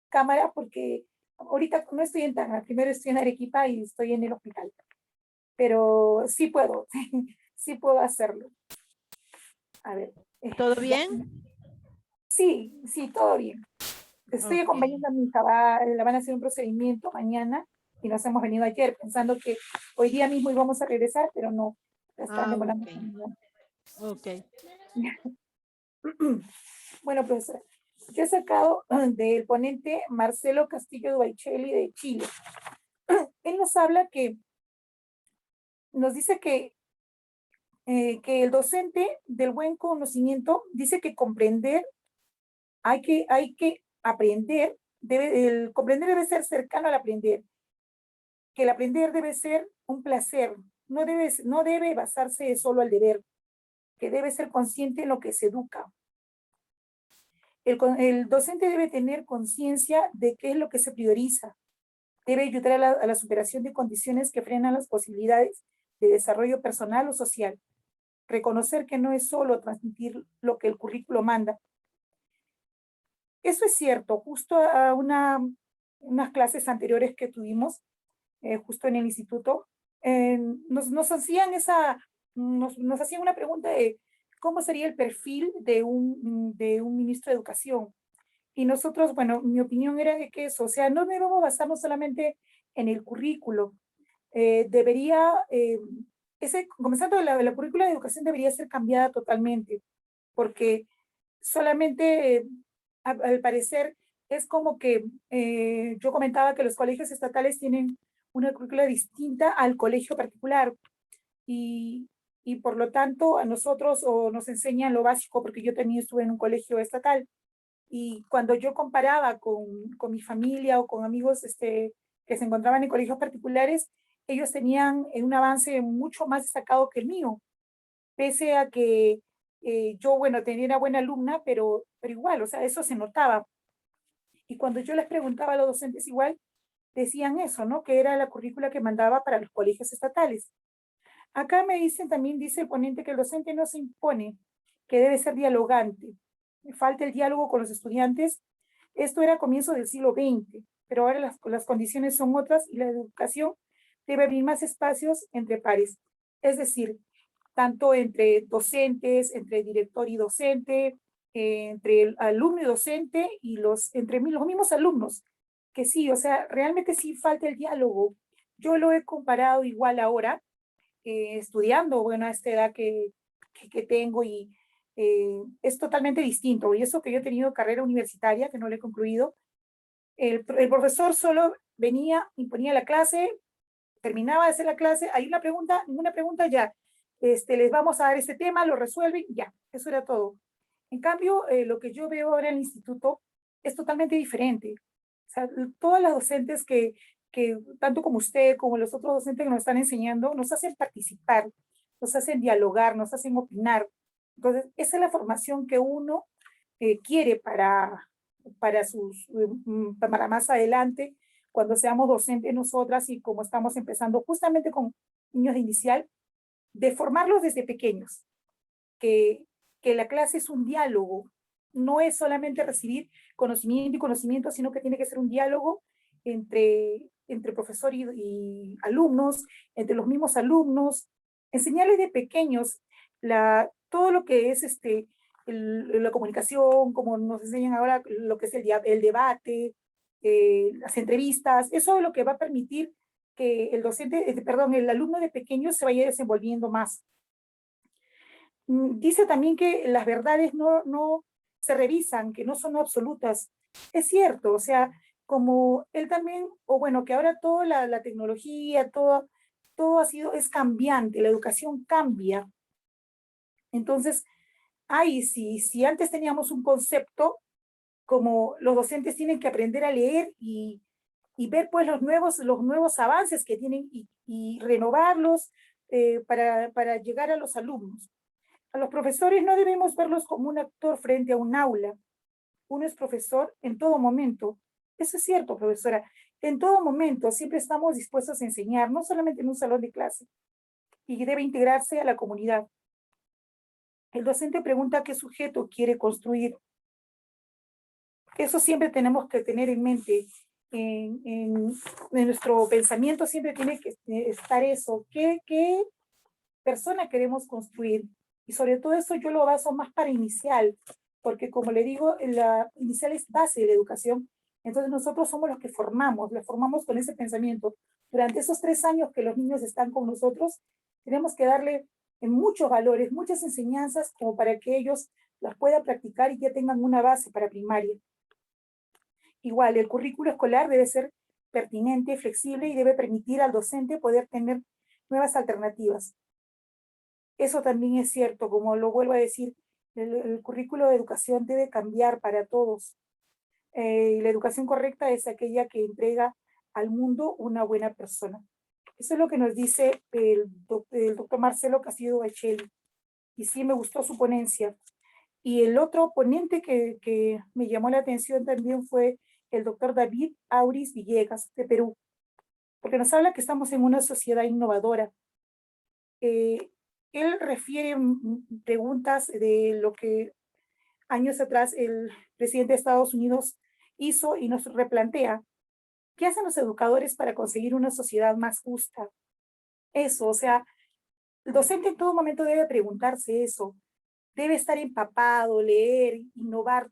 cámara porque ahorita no estoy en Tacna, primero estoy en Arequipa y estoy en el hospital, pero sí puedo, sí puedo hacerlo. A ver. ¿Todo Ya. bien? Sí, sí, todo bien. Estoy Ok. acompañando a mi hija, la van a hacer un procedimiento mañana y nos hemos venido ayer pensando que hoy día mismo íbamos a regresar, pero no, la están demorando. Ok. Bueno, profesora, yo he sacado del ponente Marcelo Castillo Duaicelli de Chile. Él nos habla nos dice que el docente del buen conocimiento dice que comprender, hay que aprender, el comprender debe ser cercano al aprender, que el aprender debe ser un placer, no debe basarse solo al deber, que debe ser consciente en lo que se educa. El docente debe tener conciencia de qué es lo que se prioriza, debe ayudar a la superación de condiciones que frenan las posibilidades de desarrollo personal o social, reconocer que no es solo transmitir lo que el currículo manda. Eso es cierto, justo a unas clases anteriores que tuvimos, justo en el instituto, nos hacían nos hacían una pregunta de cómo sería el perfil de un ministro de educación. Y nosotros, bueno, mi opinión era de que eso, o sea, no debemos basarnos solamente en el currículo. Comenzando la currícula de educación debería ser cambiada totalmente, porque solamente, al parecer, es como que yo comentaba que los colegios estatales tienen una currícula distinta al colegio particular y, y por lo tanto a nosotros o nos enseñan lo básico, porque yo también estuve en un colegio estatal y cuando yo comparaba con mi familia o con amigos que se encontraban en colegios particulares, ellos tenían un avance mucho más destacado que el mío, pese a que yo, bueno, tenía una buena alumna, pero igual, o sea, eso se notaba. Y cuando yo les preguntaba a los docentes igual, decían eso, ¿no? Que era la currícula que mandaba para los colegios estatales. Acá me dicen, también dice el ponente, que el docente no se impone, que debe ser dialogante. Falta el diálogo con los estudiantes. Esto era a comienzos del siglo XX, pero ahora las condiciones son otras y la educación debe abrir más espacios entre pares. Es decir, tanto entre docentes, entre director y docente, entre el alumno y docente y entre los mismos alumnos, que sí, o sea, realmente sí falta el diálogo. Yo lo he comparado igual ahora, estudiando, bueno, a esta edad que tengo y es totalmente distinto. Y eso que yo he tenido carrera universitaria, que no la he concluido, el profesor solo venía, imponía la clase, terminaba de hacer la clase, hay una pregunta, ninguna pregunta, ya, les vamos a dar este tema, lo resuelven, ya, eso era todo. En cambio, lo que yo veo ahora en el instituto es totalmente diferente. O sea, todas las docentes que tanto como usted, como los otros docentes que nos están enseñando, nos hacen participar, nos hacen dialogar, nos hacen opinar. Entonces, esa es la formación que uno quiere para más adelante, cuando seamos docentes nosotras y como estamos empezando justamente con niños de inicial, de formarlos desde pequeños, que, que la clase es un diálogo, no es solamente recibir conocimiento y conocimiento, sino que tiene que ser un diálogo entre profesor y alumnos, entre los mismos alumnos, enseñarles de pequeños todo lo que es la comunicación, como nos enseñan ahora lo que es el debate, las entrevistas, eso es lo que va a permitir que el alumno de pequeño se vaya desenvolviendo más. Dice también que las verdades no se revisan, que no son absolutas. Es cierto, o sea, como él también, o bueno, que ahora toda la tecnología, todo es cambiante, la educación cambia. Entonces, ay, si antes teníamos un concepto como los docentes tienen que aprender a leer y ver pues los nuevos avances que tienen y renovarlos para llegar a los alumnos. A los profesores no debemos verlos como un actor frente a un aula. Uno es profesor en todo momento. Eso es cierto, profesora. En todo momento siempre estamos dispuestos a enseñar, no solamente en un salón de clase, y debe integrarse a la comunidad. El docente pregunta qué sujeto quiere construir. Eso siempre tenemos que tener en mente. En nuestro pensamiento siempre tiene que estar eso. ¿Qué persona queremos construir? Y sobre todo eso yo lo baso más para inicial, porque como le digo, la inicial es base de la educación. Entonces nosotros somos los que formamos con ese pensamiento. Durante esos 3 años que los niños están con nosotros, tenemos que darle muchos valores, muchas enseñanzas, como para que ellos las puedan practicar y ya tengan una base para primaria. Igual, el currículo escolar debe ser pertinente, flexible y debe permitir al docente poder tener nuevas alternativas. Eso también es cierto, como lo vuelvo a decir, el currículo de educación debe cambiar para todos. Y la educación correcta es aquella que entrega al mundo una buena persona. Eso es lo que nos dice el doctor Marcelo Castillo Bacheli. Y sí me gustó su ponencia. Y el otro ponente que me llamó la atención también fue el doctor David Auris Villegas, de Perú, porque nos habla que estamos en una sociedad innovadora. Él refiere preguntas de lo que años atrás el presidente de Estados Unidos hizo y nos replantea. ¿Qué hacen los educadores para conseguir una sociedad más justa? Eso, o sea, el docente en todo momento debe preguntarse eso. Debe estar empapado, leer, innovar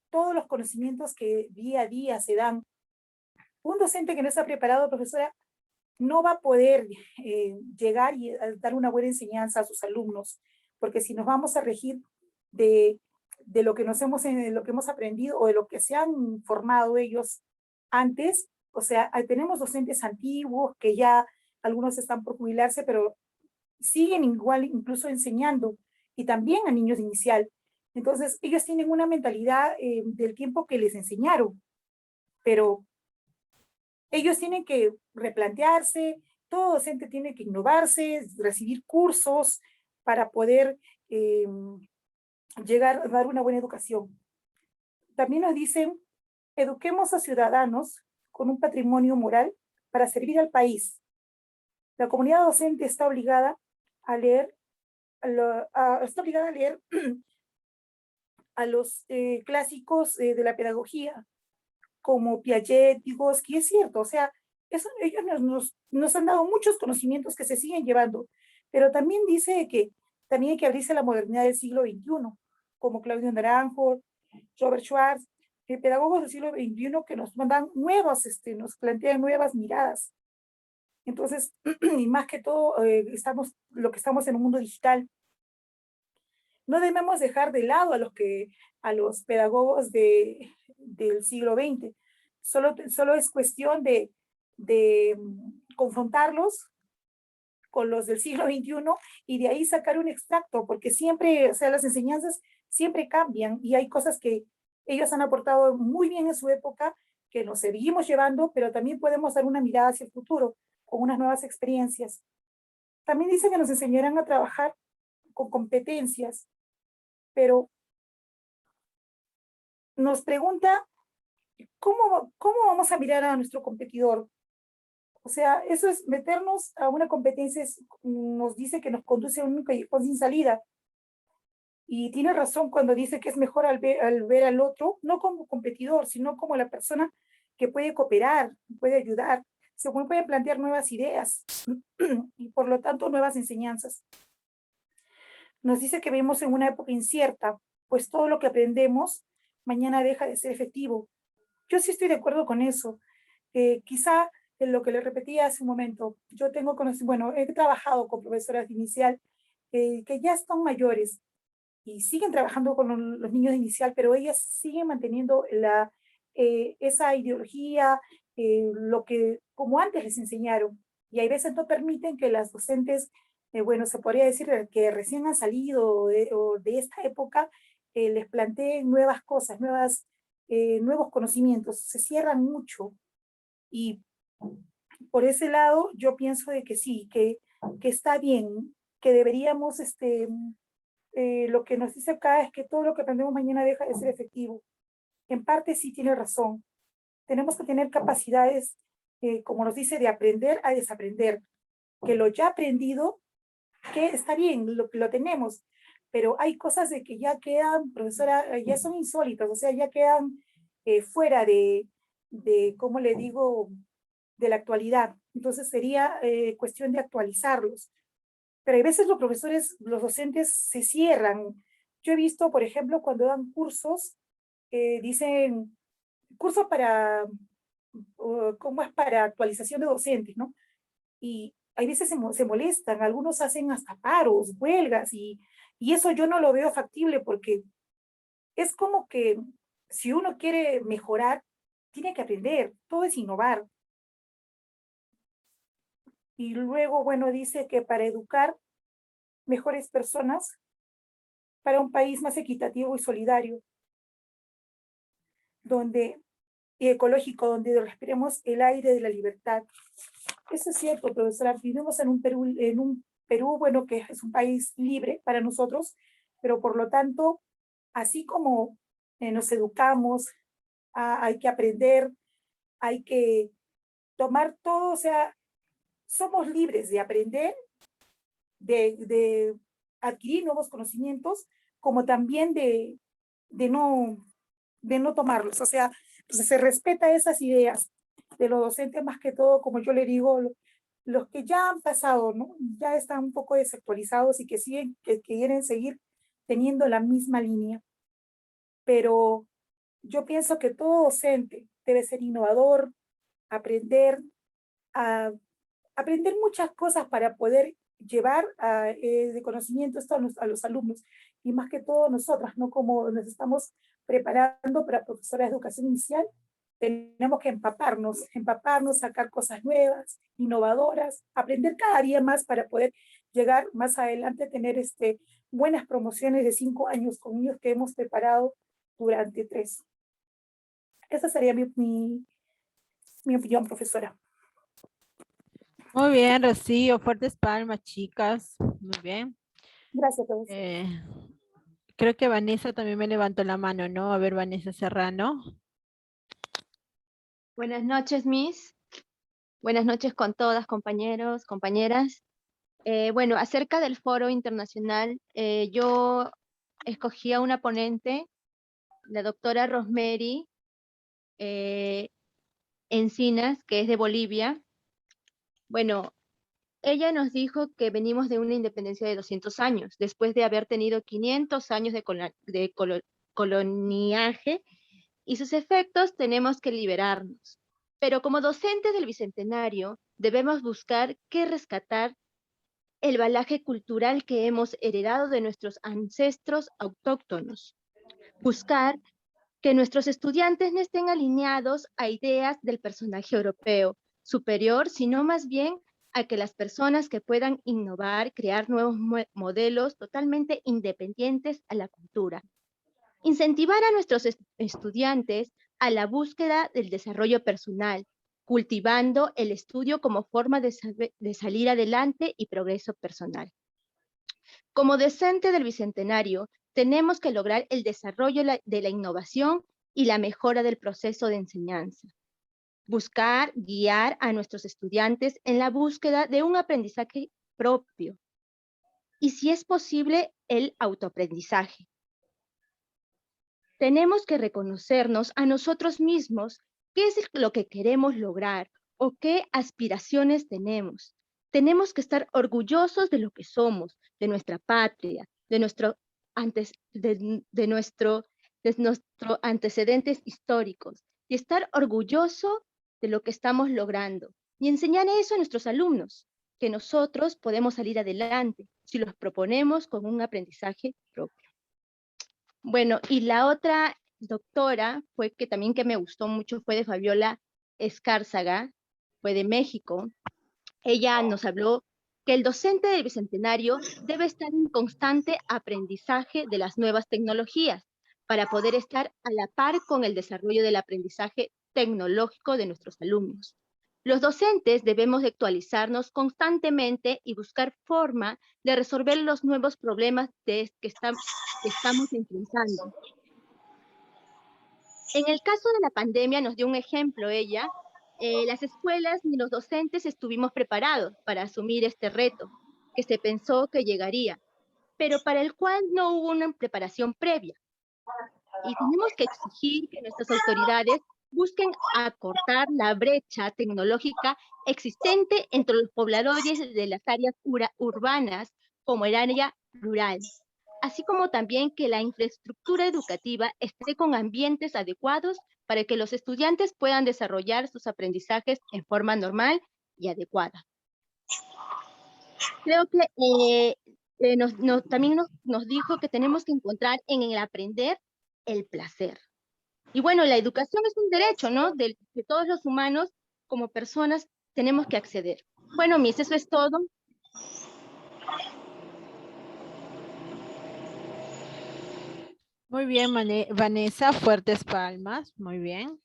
todos los conocimientos que día a día se dan. Un docente que no está preparado, profesora, no va a poder llegar y dar una buena enseñanza a sus alumnos, porque si nos vamos a regir de lo que lo que hemos aprendido o de lo que se han formado ellos antes, o sea, tenemos docentes antiguos que ya algunos están por jubilarse, pero siguen igual incluso enseñando, y también a niños de inicial. Entonces, ellos tienen una mentalidad del tiempo que les enseñaron, pero ellos tienen que replantearse, todo docente tiene que innovarse, recibir cursos para poder llegar a dar una buena educación. También nos dicen, eduquemos a ciudadanos con un patrimonio moral para servir al país. La comunidad docente está obligada a leer, a los clásicos de la pedagogía, como Piaget, Vygotsky. Es cierto, o sea, ellos nos han dado muchos conocimientos que se siguen llevando, pero también dice que también hay que abrirse a la modernidad del siglo XXI, como Claudio Naranjo, Robert Schwartz, pedagogos del siglo XXI que nos mandan nos plantean nuevas miradas. Entonces, y más que todo, lo que estamos en un mundo digital. No debemos dejar de lado a los pedagogos del siglo XX. Solo es cuestión de confrontarlos con los del siglo XXI y de ahí sacar un extracto, porque siempre, o sea, las enseñanzas siempre cambian y hay cosas que ellos han aportado muy bien en su época, que nos seguimos llevando, pero también podemos dar una mirada hacia el futuro con unas nuevas experiencias. También dicen que nos enseñarán a trabajar con competencias, pero nos pregunta ¿cómo vamos a mirar a nuestro competidor? O sea, eso es meternos a una competencia, nos dice que nos conduce a un callejón sin salida. Y tiene razón cuando dice que es mejor al ver al otro, no como competidor, sino como la persona que puede cooperar, puede ayudar, se puede plantear nuevas ideas y por lo tanto nuevas enseñanzas. Nos dice que vivimos en una época incierta, pues todo lo que aprendemos mañana deja de ser efectivo. Yo sí estoy de acuerdo con eso. Quizá en lo que le repetía hace un momento, yo tengo conocimiento, he trabajado con profesoras de inicial que ya están mayores y siguen trabajando con los niños de inicial, pero ellas siguen manteniendo esa ideología, lo que como antes les enseñaron, y hay veces no permiten que las docentes bueno, se podría decir que recién han salido o de esta época, les planteen nuevas cosas, nuevos conocimientos, se cierran mucho. Y por ese lado, yo pienso de que sí, que está bien, que deberíamos, lo que nos dice acá es que todo lo que aprendemos mañana deja de ser efectivo. En parte sí tiene razón. Tenemos que tener capacidades, como nos dice, de aprender a desaprender. Que lo ya aprendido, que está bien, lo tenemos, pero hay cosas de que ya quedan, profesora, ya son insólitas, o sea, ya quedan fuera ¿cómo le digo?, de la actualidad. Entonces sería cuestión de actualizarlos. Pero hay veces los profesores, los docentes se cierran. Yo he visto, por ejemplo, cuando dan cursos, dicen, curso para, ¿cómo es? Para actualización de docentes, ¿no? Y hay veces se molestan, algunos hacen hasta paros, huelgas, y eso yo no lo veo factible porque es como que si uno quiere mejorar, tiene que aprender, todo es innovar. Y luego, bueno, dice que para educar mejores personas, para un país más equitativo y solidario, y ecológico, donde respiremos el aire de la libertad. Eso es cierto, profesora. Vivimos en un Perú, bueno, que es un país libre para nosotros, pero por lo tanto, así como nos educamos, hay que aprender, hay que tomar todo, o sea, somos libres de aprender, de adquirir nuevos conocimientos, como también de no tomarlos. O sea, pues se respeta esas ideas de los docentes más que todo, como yo le digo, los que ya han pasado, ¿no? Ya están un poco desactualizados y que quieren seguir teniendo la misma línea. Pero yo pienso que todo docente debe ser innovador, aprender muchas cosas para poder llevar de conocimiento esto a los alumnos, y más que todo nosotras, ¿no? Como nos estamos preparando para profesora de educación inicial, tenemos que empaparnos, sacar cosas nuevas, innovadoras, aprender cada día más para poder llegar más adelante a tener buenas promociones de 5 años con niños que hemos preparado durante 3. Esa sería mi opinión, profesora. Muy bien, Rocío, fuertes palmas, chicas. Muy bien. Gracias, profesora. Creo que Vanessa también me levantó la mano, ¿no? A ver, Vanessa Serrano. Buenas noches, Miss. Buenas noches con todas, compañeros, compañeras. Bueno, acerca del foro internacional, yo escogí a una ponente, la doctora Rosemary Encinas, que es de Bolivia. Bueno, ella nos dijo que venimos de una independencia de 200 años, después de haber tenido 500 años de coloniaje, y sus efectos tenemos que liberarnos. Pero como docentes del Bicentenario, debemos buscar qué rescatar el bagaje cultural que hemos heredado de nuestros ancestros autóctonos. Buscar que nuestros estudiantes no estén alineados a ideas del personaje europeo superior, sino más bien a que las personas que puedan innovar, crear nuevos modelos totalmente independientes a la cultura. Incentivar a nuestros estudiantes a la búsqueda del desarrollo personal, cultivando el estudio como forma de salir adelante y progreso personal. Como docente del Bicentenario, tenemos que lograr el desarrollo de la innovación y la mejora del proceso de enseñanza. Buscar, guiar a nuestros estudiantes en la búsqueda de un aprendizaje propio. Y si es posible, el autoaprendizaje. Tenemos que reconocernos a nosotros mismos qué es lo que queremos lograr o qué aspiraciones tenemos. Tenemos que estar orgullosos de lo que somos, de nuestra patria, de nuestros antecedentes históricos, y estar orgulloso de lo que estamos logrando. Y enseñar eso a nuestros alumnos, que nosotros podemos salir adelante si los proponemos con un aprendizaje propio. Bueno, y la otra doctora que también me gustó mucho fue de Fabiola Escárzaga, fue de México. Ella nos habló que el docente del Bicentenario debe estar en constante aprendizaje de las nuevas tecnologías para poder estar a la par con el desarrollo del aprendizaje tecnológico de nuestros alumnos. Los docentes debemos de actualizarnos constantemente y buscar forma de resolver los nuevos problemas que estamos enfrentando. En el caso de la pandemia, nos dio un ejemplo ella, las escuelas ni los docentes estuvimos preparados para asumir este reto, que se pensó que llegaría, pero para el cual no hubo una preparación previa. Y tenemos que exigir que nuestras autoridades busquen acortar la brecha tecnológica existente entre los pobladores de las áreas urbanas como el área rural, así como también que la infraestructura educativa esté con ambientes adecuados para que los estudiantes puedan desarrollar sus aprendizajes en forma normal y adecuada. Creo que también nos dijo que tenemos que encontrar en el aprender el placer. Y bueno, la educación es un derecho, ¿no? De todos los humanos como personas tenemos que acceder. Bueno, Miss, eso es todo. Muy bien, Vanessa, fuertes palmas, muy bien.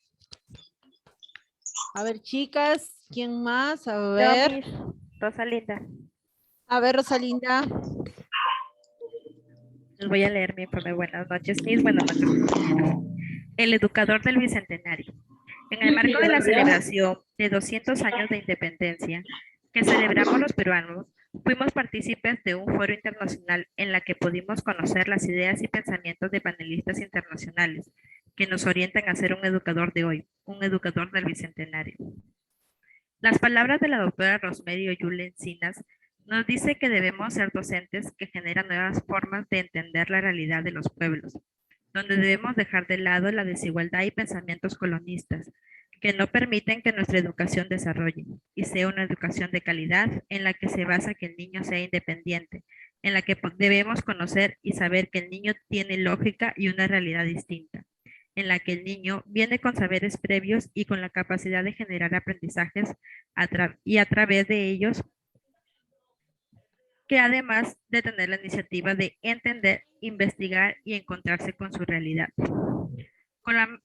A ver, chicas, ¿quién más? A ver. Rosalinda. A ver, Rosalinda. Les voy a leer mi informe. Buenas noches, Miss. Buenas noches, compañeros. El educador del Bicentenario. En el marco de la celebración de 200 años de independencia que celebramos los peruanos, fuimos partícipes de un foro internacional en la que pudimos conocer las ideas y pensamientos de panelistas internacionales que nos orientan a ser un educador de hoy, un educador del Bicentenario. Las palabras de la doctora Rosemary Oyule Encinas nos dice que debemos ser docentes que generan nuevas formas de entender la realidad de los pueblos, donde debemos dejar de lado la desigualdad y pensamientos colonistas que no permiten que nuestra educación desarrolle y sea una educación de calidad en la que se basa que el niño sea independiente, en la que debemos conocer y saber que el niño tiene lógica y una realidad distinta, en la que el niño viene con saberes previos y con la capacidad de generar aprendizajes a través de ellos, que además de tener la iniciativa de entender, investigar y encontrarse con su realidad.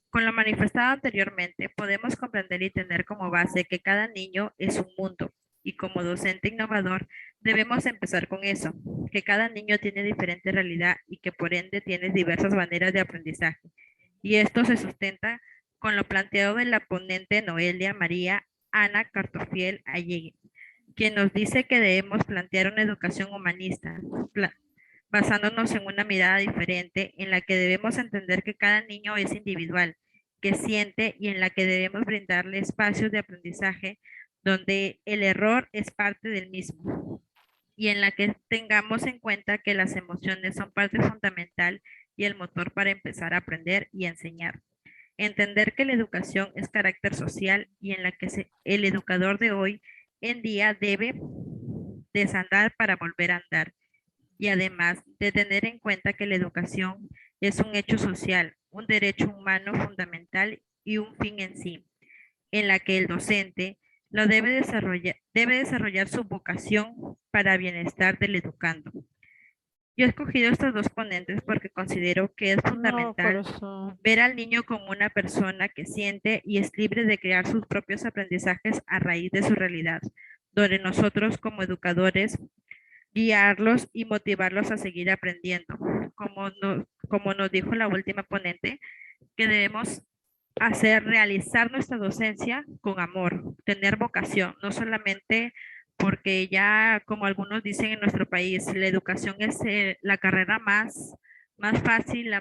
Con lo manifestado anteriormente, podemos comprender y tener como base que cada niño es un mundo, y como docente innovador debemos empezar con eso, que cada niño tiene diferente realidad y que por ende tiene diversas maneras de aprendizaje. Y esto se sustenta con lo planteado de la ponente Noelia María Ana Cartofiel Allegue, quien nos dice que debemos plantear una educación humanista, basándonos en una mirada diferente en la que debemos entender que cada niño es individual, que siente y en la que debemos brindarle espacios de aprendizaje donde el error es parte del mismo y en la que tengamos en cuenta que las emociones son parte fundamental y el motor para empezar a aprender y enseñar. Entender que la educación es carácter social y en la que el educador de hoy en día debe desandar para volver a andar. Y además de tener en cuenta que la educación es un hecho social, un derecho humano fundamental y un fin en sí, en la que el docente lo debe desarrollar su vocación para bienestar del educando. Yo he escogido estos dos ponentes porque considero que es fundamental ver al niño como una persona que siente y es libre de crear sus propios aprendizajes a raíz de su realidad, donde nosotros como educadores guiarlos y motivarlos a seguir aprendiendo. Como nos dijo la última ponente, que debemos realizar nuestra docencia con amor, tener vocación, no solamente porque ya, como algunos dicen en nuestro país, la educación es la carrera más fácil,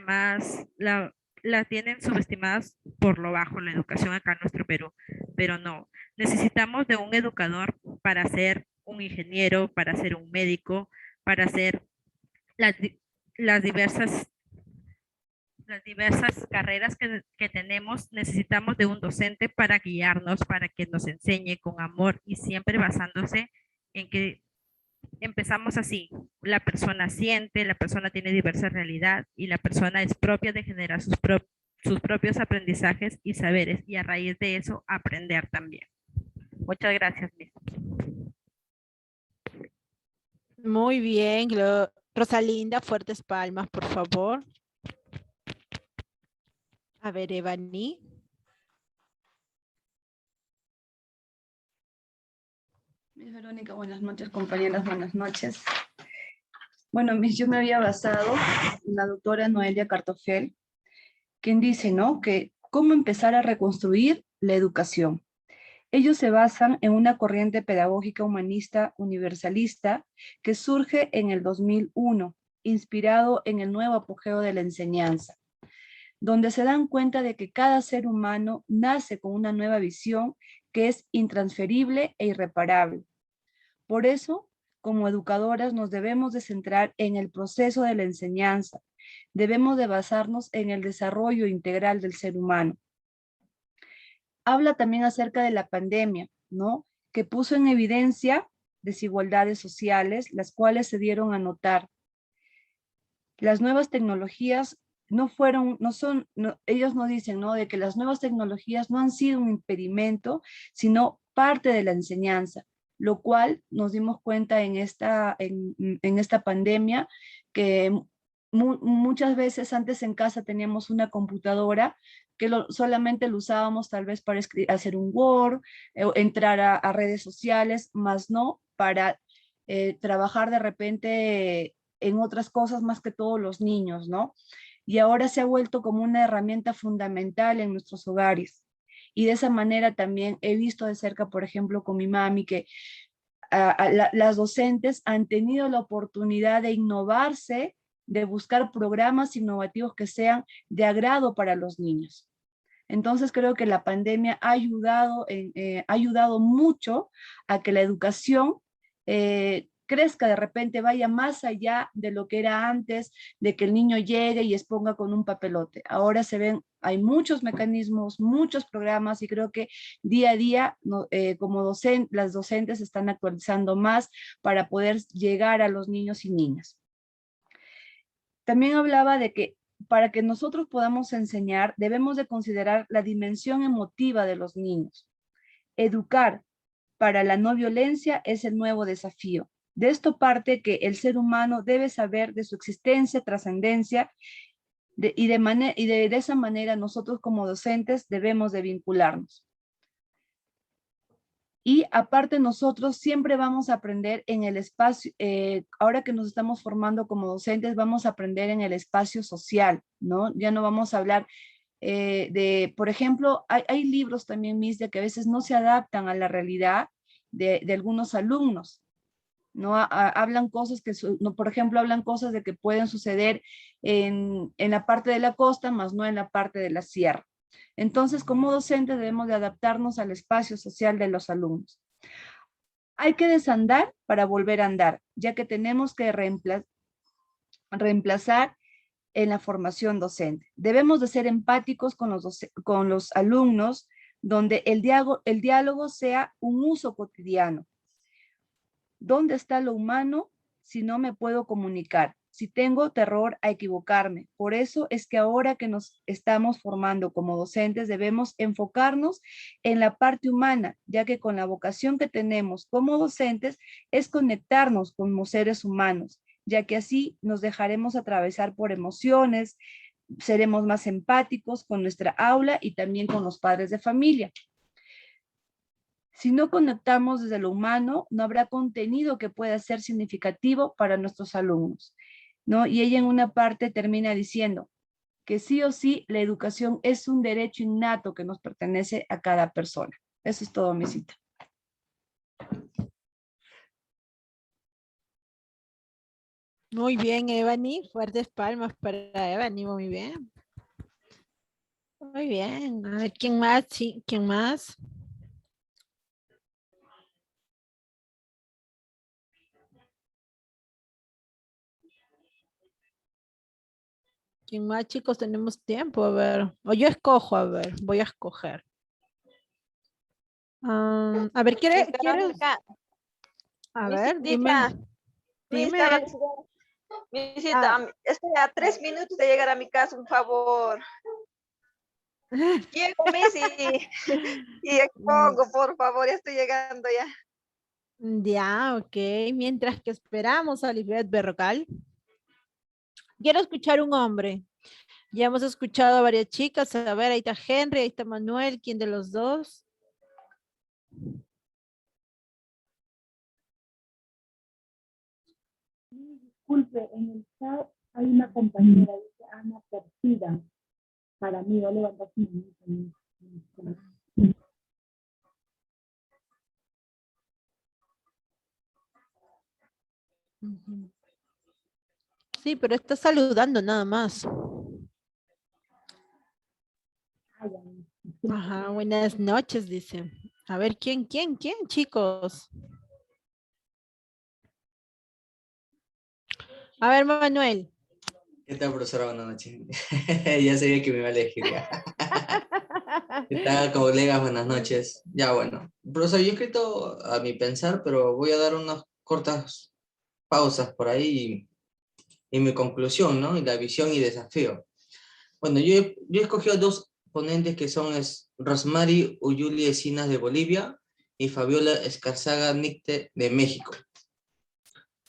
la tienen subestimadas por lo bajo, la educación acá en nuestro Perú, pero no, necesitamos de un educador para ser un ingeniero, para ser un médico, para hacer las diversas carreras que tenemos. Necesitamos de un docente para guiarnos, para que nos enseñe con amor y siempre basándose en que empezamos así. La persona siente, la persona tiene diversa realidad y la persona es propia de generar sus propios aprendizajes y saberes y a raíz de eso aprender también. Muchas gracias, Miss. Muy bien, Rosalinda, fuertes palmas, por favor. A ver, Evany. Miss Verónica, buenas noches, compañeras, buenas noches. Bueno, Miss, yo me había basado en la doctora Noelia Cartofel, quien dice, ¿no?, que cómo empezar a reconstruir la educación. Ellos se basan en una corriente pedagógica humanista universalista que surge en el 2001, inspirado en el nuevo apogeo de la enseñanza, donde se dan cuenta de que cada ser humano nace con una nueva visión que es intransferible e irreparable. Por eso, como educadoras, nos debemos de centrar en el proceso de la enseñanza. Debemos de basarnos en el desarrollo integral del ser humano. Habla también acerca de la pandemia, ¿no?, que puso en evidencia desigualdades sociales, las cuales se dieron a notar. Las nuevas tecnologías ellos nos dicen, ¿no?, de que las nuevas tecnologías no han sido un impedimento, sino parte de la enseñanza, lo cual nos dimos cuenta en esta pandemia, que muchas veces antes en casa teníamos una computadora que solamente lo usábamos tal vez para hacer un Word, entrar a redes sociales, más no para trabajar de repente en otras cosas más que todos los niños, ¿no? Y ahora se ha vuelto como una herramienta fundamental en nuestros hogares. Y de esa manera también he visto de cerca, por ejemplo, con mi mami, que las docentes han tenido la oportunidad de innovarse, de buscar programas innovativos que sean de agrado para los niños. Entonces creo que la pandemia ha ayudado mucho a que la educación crezca, de repente vaya más allá de lo que era antes, de que el niño llegue y exponga con un papelote. Ahora hay muchos mecanismos, muchos programas, y creo que día a día como las docentes están actualizando más para poder llegar a los niños y niñas. También hablaba de que para que nosotros podamos enseñar, debemos de considerar la dimensión emotiva de los niños. Educar para la no violencia es el nuevo desafío. De esto parte que el ser humano debe saber de su existencia, trascendencia, y de esa manera nosotros como docentes debemos de vincularnos. Y aparte nosotros siempre vamos a aprender en el espacio, ahora que nos estamos formando como docentes, vamos a aprender en el espacio social, ¿no? Ya no vamos a hablar por ejemplo, hay libros también, Miss, de que a veces no se adaptan a la realidad de algunos alumnos, ¿no? Hablan cosas por ejemplo, hablan cosas de que pueden suceder en la parte de la costa, más no en la parte de la sierra. Entonces, como docentes debemos de adaptarnos al espacio social de los alumnos. Hay que desandar para volver a andar, ya que tenemos que reemplazar en la formación docente. Debemos de ser empáticos con los alumnos, donde el diálogo sea un uso cotidiano. ¿Dónde está lo humano si no me puedo comunicar? Si tengo terror a equivocarme. Por eso es que ahora que nos estamos formando como docentes debemos enfocarnos en la parte humana, ya que con la vocación que tenemos como docentes es conectarnos como seres humanos, ya que así nos dejaremos atravesar por emociones, seremos más empáticos con nuestra aula y también con los padres de familia. Si no conectamos desde lo humano, no habrá contenido que pueda ser significativo para nuestros alumnos, ¿no? Y ella en una parte termina diciendo que sí o sí la educación es un derecho innato que nos pertenece a cada persona. Eso es todo, mi cita. Muy bien, Evany. Fuertes palmas para Evany. Muy bien. Muy bien. A ver, ¿quién más? Sí, ¿quién más? ¿Quién más, chicos? Tenemos tiempo, a ver. O yo escojo, a ver. Voy a escoger. A ver, ¿quieres? A ver, dime. Dime. Visita, estoy a 3 minutos de llegar a mi casa, por favor. Llego, Messi, y expongo, por favor, ya estoy llegando ya. Ya, ok. Mientras que esperamos a Lisbeth Berrocal, quiero escuchar un hombre. Ya hemos escuchado a varias chicas. A ver, ahí está Henry, ahí está Manuel. ¿Quién de los dos? Disculpe, en el chat hay una compañera, dice Ana Persida. Para mí, voy a levantar su manito. Ujú. Sí, pero está saludando nada más. Ajá, buenas noches, dice. A ver, ¿quién, chicos? A ver, Manuel. ¿Qué tal, profesora? Buenas noches. Ya sabía que me iba a elegir ya. ¿Qué tal, colegas? Buenas noches. Ya, bueno. Profesor, yo he escrito a mi pensar, pero voy a dar unas cortas pausas por ahí y mi conclusión, ¿no? Y la visión y desafío. Bueno, yo he escogido dos ponentes que son Rosmary Uyuli Encinas de Bolivia y Fabiola Escarzaga Nicte de México.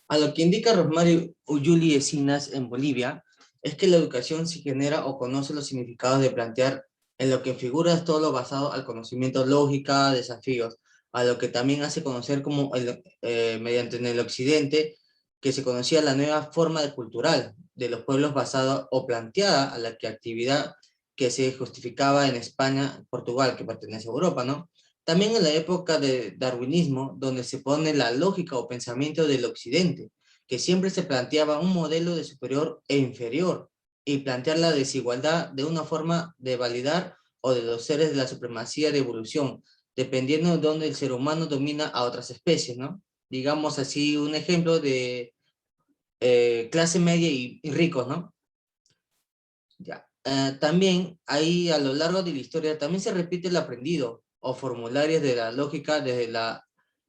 A lo que indica Rosmary Uyuli Encinas en Bolivia, es que la educación se genera o conoce los significados de plantear en lo que figura es todo lo basado al conocimiento lógica, desafíos, a lo que también hace conocer como mediante en el occidente, que se conocía la nueva forma de cultural de los pueblos basada o planteada a la que actividad que se justificaba en España, Portugal, que pertenece a Europa, ¿no? También en la época de darwinismo, donde se pone la lógica o pensamiento del occidente, que siempre se planteaba un modelo de superior e inferior, y plantear la desigualdad de una forma de validar o de los seres de la supremacía de evolución, dependiendo de dónde el ser humano domina a otras especies, ¿no? Digamos así, un ejemplo de clase media y ricos, ¿no? Ya. También ahí a lo largo de la historia también se repite el aprendido o formularios de la lógica desde la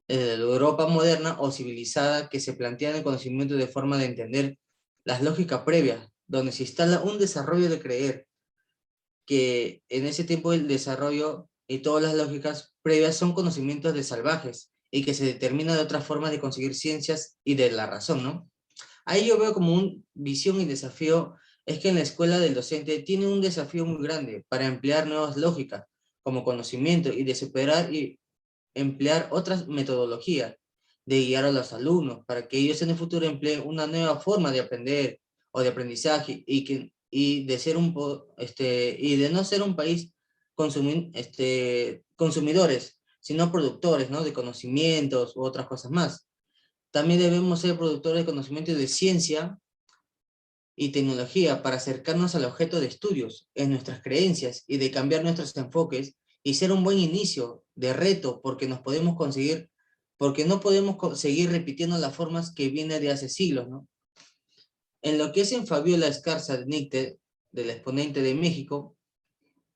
Europa moderna o civilizada que se plantean el conocimiento de forma de entender las lógicas previas, donde se instala un desarrollo de creer que en ese tiempo el desarrollo y todas las lógicas previas son conocimientos de salvajes y que se determina de otras formas de conseguir ciencias y de la razón, ¿no? Ahí yo veo como una visión y desafío, es que en la escuela del docente tiene un desafío muy grande para emplear nuevas lógicas como conocimiento y de superar y emplear otras metodologías, de guiar a los alumnos para que ellos en el futuro empleen una nueva forma de aprender o de aprendizaje y de ser y de no ser un país consumidores, sino productores, ¿no? De conocimientos u otras cosas más. También debemos ser productores de conocimientos de ciencia y tecnología para acercarnos al objeto de estudios, en nuestras creencias y de cambiar nuestros enfoques y ser un buen inicio de reto porque no podemos seguir repitiendo las formas que vienen de hace siglos, ¿no? En lo que es en Fabiola Escarza de Nicte, del exponente de México,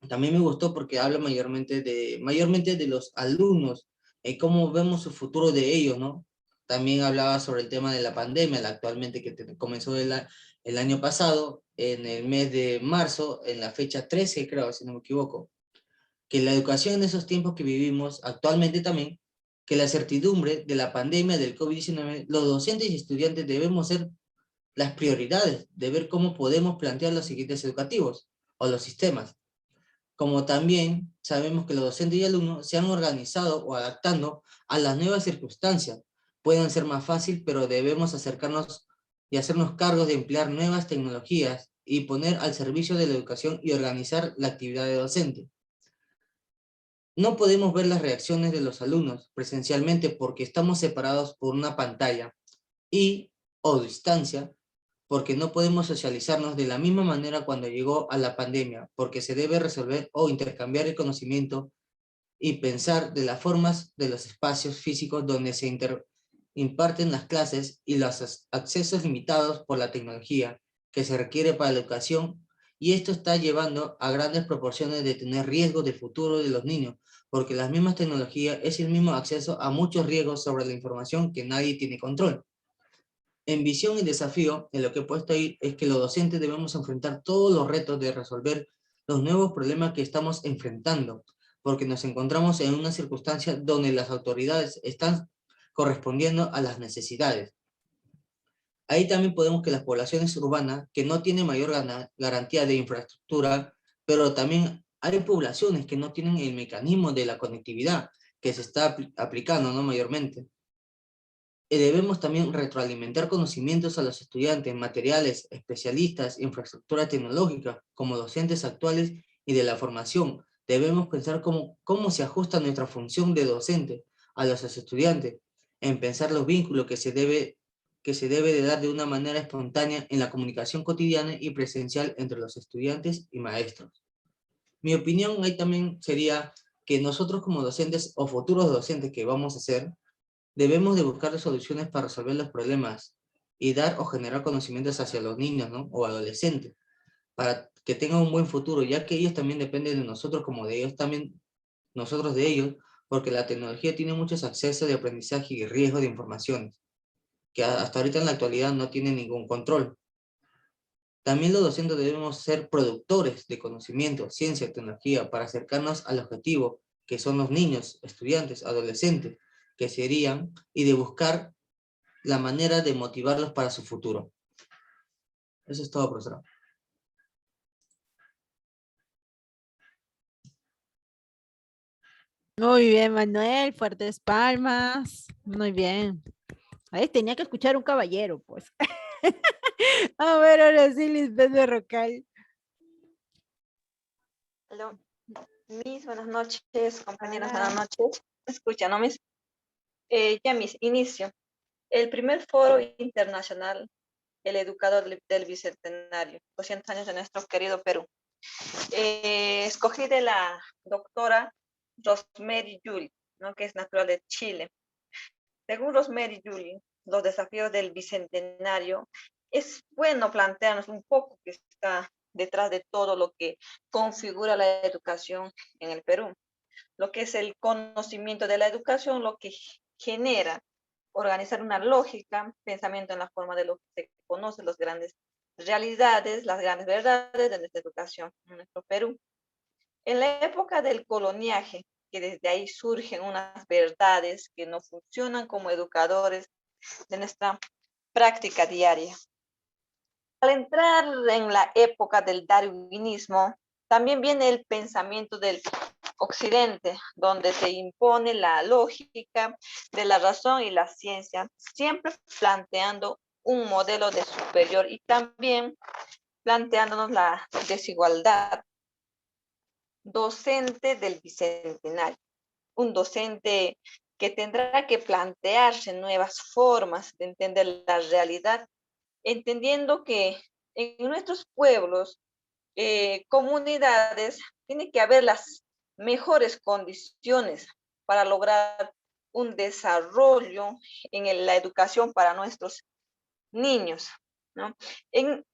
también me gustó porque habla mayormente de los alumnos y cómo vemos su futuro de ellos, ¿no? También hablaba sobre el tema de la pandemia, actualmente que comenzó el año pasado, en el mes de marzo, en la fecha 13, creo, si no me equivoco, que la educación en esos tiempos que vivimos actualmente también, que la certidumbre de la pandemia del COVID-19, los docentes y estudiantes debemos ser las prioridades de ver cómo podemos plantear los siguientes educativos o los sistemas. Como también sabemos que los docentes y alumnos se han organizado o adaptando a las nuevas circunstancias. Pueden ser más fácil, pero debemos acercarnos y hacernos cargos de emplear nuevas tecnologías y poner al servicio de la educación y organizar la actividad de docente. No podemos ver las reacciones de los alumnos presencialmente porque estamos separados por una pantalla o distancia, porque no podemos socializarnos de la misma manera cuando llegó a la pandemia, porque se debe resolver o intercambiar el conocimiento y pensar de las formas de los espacios físicos donde se imparten las clases y los accesos limitados por la tecnología que se requiere para la educación, y esto está llevando a grandes proporciones de tener riesgos del futuro de los niños, porque las mismas tecnologías es el mismo acceso a muchos riesgos sobre la información que nadie tiene control. En visión y desafío, en lo que he puesto ahí es que los docentes debemos enfrentar todos los retos de resolver los nuevos problemas que estamos enfrentando, porque nos encontramos en una circunstancia donde las autoridades están correspondiendo a las necesidades. Ahí también podemos que las poblaciones urbanas que no tienen mayor garantía de infraestructura, pero también hay poblaciones que no tienen el mecanismo de la conectividad que se está aplicando, ¿no? Mayormente. Debemos también retroalimentar conocimientos a los estudiantes, materiales, especialistas, infraestructura tecnológica, como docentes actuales y de la formación. Debemos pensar cómo se ajusta nuestra función de docente a los estudiantes, en pensar los vínculos que se debe de dar de una manera espontánea en la comunicación cotidiana y presencial entre los estudiantes y maestros. Mi opinión ahí también sería que nosotros como docentes o futuros docentes que vamos a ser, debemos de buscar soluciones para resolver los problemas y dar o generar conocimientos hacia los niños, ¿no? O adolescentes, para que tengan un buen futuro, ya que ellos también dependen de nosotros como de ellos también, nosotros de ellos, porque la tecnología tiene muchos accesos de aprendizaje y riesgo de informaciones, que hasta ahorita en la actualidad no tienen ningún control. También los docentes debemos ser productores de conocimiento, ciencia, tecnología, para acercarnos al objetivo, que son los niños, estudiantes, adolescentes, que serían, y de buscar la manera de motivarlos para su futuro. Eso es todo, profesora. Muy bien, Manuel, fuertes palmas. Muy bien. Ahí tenía que escuchar un caballero, pues. A ver, ahora sí, Lisbeth Berrocal. Aló. Mis, buenas noches, compañeras, buenas noches. Escucha, ¿no, mis? Ya, mis, inicio. El primer foro internacional, el educador del Bicentenario, 200 años de nuestro querido Perú. Escogí de la doctora Rosemary Yuli, ¿no? Que es natural de Chile. Según Rosemary Yuli, los desafíos del Bicentenario, es bueno plantearnos un poco que está detrás de todo lo que configura la educación en el Perú. Lo que es el conocimiento de la educación, lo que genera organizar una lógica, pensamiento en la forma de lo que se conoce, las grandes realidades, las grandes verdades de nuestra educación en nuestro Perú. En la época del coloniaje, que desde ahí surgen unas verdades que no funcionan como educadores de nuestra práctica diaria. Al entrar en la época del darwinismo, también viene el pensamiento del Occidente, donde se impone la lógica de la razón y la ciencia, siempre planteando un modelo de superior y también planteándonos la desigualdad. Docente del Bicentenario, un docente que tendrá que plantearse nuevas formas de entender la realidad, entendiendo que en nuestros pueblos, comunidades, tiene que haber las mejores condiciones para lograr un desarrollo en la educación para nuestros niños, ¿no? En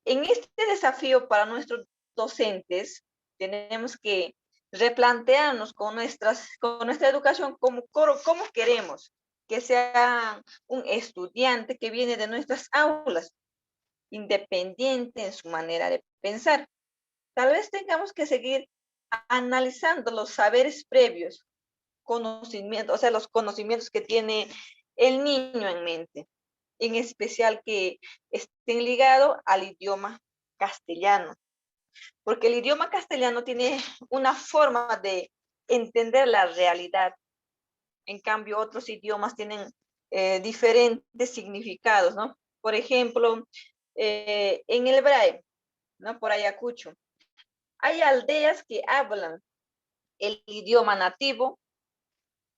este desafío para nuestros docentes, tenemos que replantearnos con nuestra educación cómo queremos que sea un estudiante que viene de nuestras aulas, independiente en su manera de pensar. Tal vez tengamos que seguir analizando los saberes previos, conocimientos, o sea, los conocimientos que tiene el niño en mente, en especial que estén ligados al idioma castellano, porque el idioma castellano tiene una forma de entender la realidad. En cambio, otros idiomas tienen diferentes significados, ¿no? Por ejemplo, en el braille, ¿no? Por Ayacucho, hay aldeas que hablan el idioma nativo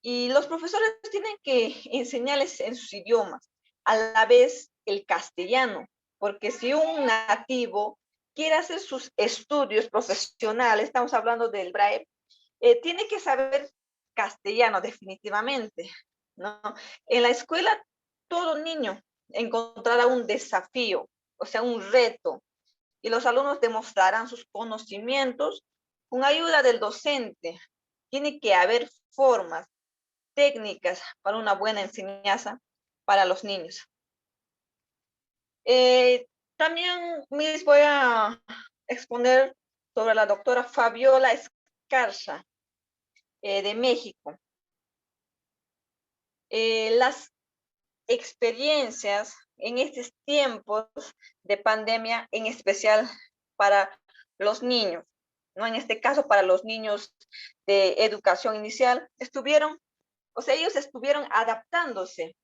y los profesores tienen que enseñarles en sus idiomas, a la vez el castellano, porque si un nativo quiere hacer sus estudios profesionales, estamos hablando del braille, tiene que saber castellano definitivamente, ¿no? En la escuela todo niño encontrará un desafío, o sea, un reto, y los alumnos demostrarán sus conocimientos con ayuda del docente. Tiene que haber formas, técnicas para una buena enseñanza para los niños. También les voy a exponer sobre la doctora Fabiola Escarza, de México. las experiencias en estos tiempos de pandemia, en especial para los niños, ¿no? En este caso, para los niños de educación inicial, ellos estuvieron adaptándose,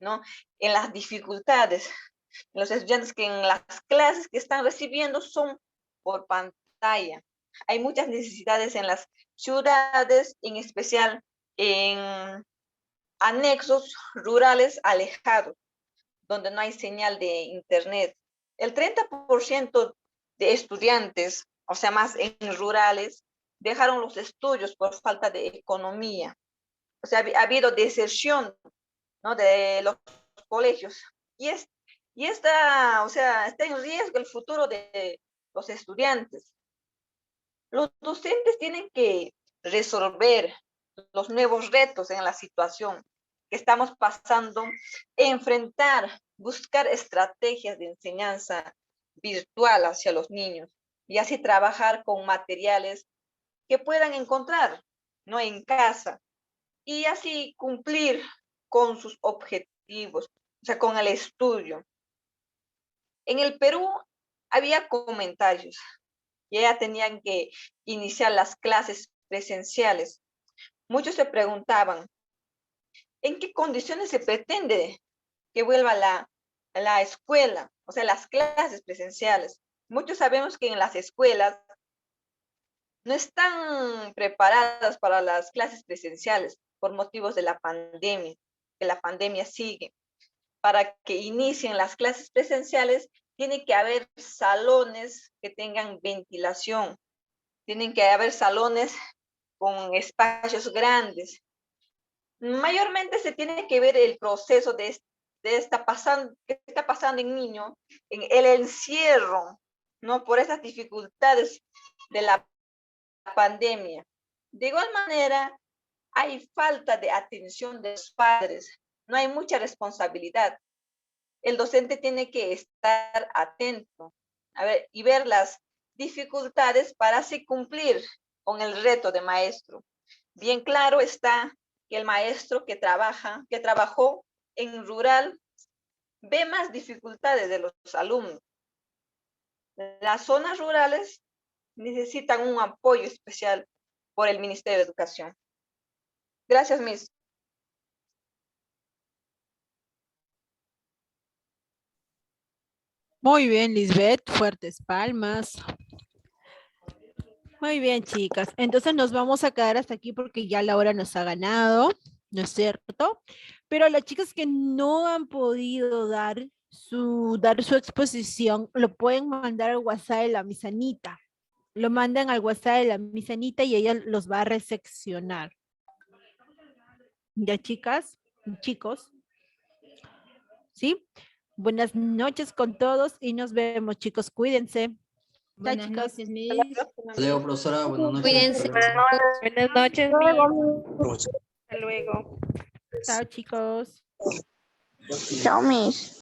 ¿no? En las dificultades. Los estudiantes que en las clases que están recibiendo son por pantalla. Hay muchas necesidades en las ciudades, en especial en anexos rurales alejados, donde no hay señal de internet. El 30% de estudiantes, o sea, más en rurales, dejaron los estudios por falta de economía. O sea, ha habido deserción, ¿no?, de los colegios. Está en riesgo el futuro de los estudiantes. Los docentes tienen que resolver los nuevos retos en la situación que estamos pasando, enfrentar, buscar estrategias de enseñanza virtual hacia los niños y así trabajar con materiales que puedan encontrar, ¿no?, en casa, y así cumplir con sus objetivos, o sea, con el estudio. En el Perú había comentarios, ya tenían que iniciar las clases presenciales. Muchos se preguntaban, ¿en qué condiciones se pretende que vuelva la escuela? O sea, las clases presenciales. Muchos sabemos que en las escuelas no están preparadas para las clases presenciales por motivos de la pandemia, que la pandemia sigue. Para que inicien las clases presenciales, tiene que haber salones que tengan ventilación, tienen que haber salones con espacios grandes. Mayormente se tiene que ver el proceso que está pasando en niños, en el encierro, ¿no?, por esas dificultades de la pandemia. De igual manera, hay falta de atención de los padres, no hay mucha responsabilidad. El docente tiene que estar atento y ver las dificultades para así cumplir con el reto de maestro. Bien claro está que el maestro que trabajó en rural, ve más dificultades de los alumnos. Las zonas rurales necesitan un apoyo especial por el Ministerio de Educación. Gracias, Miss. Muy bien, Lisbeth, fuertes palmas. Muy bien, chicas. Entonces nos vamos a quedar hasta aquí porque ya la hora nos ha ganado, ¿no es cierto? Pero las chicas que no han podido dar su exposición, lo pueden mandar al WhatsApp de la Miss Anita. Lo mandan al WhatsApp de la Miss Anita y ella los va a recepcionar. ¿Ya, chicas? Chicos. ¿Sí? Buenas noches con todos y nos vemos, chicos. Cuídense. Buenas chicos. noches, Miss. Hasta luego, profesora. Buenas noches. Cuídense. Buenas noches, Miss. Hasta luego. Chao, chicos. Chao, Miss.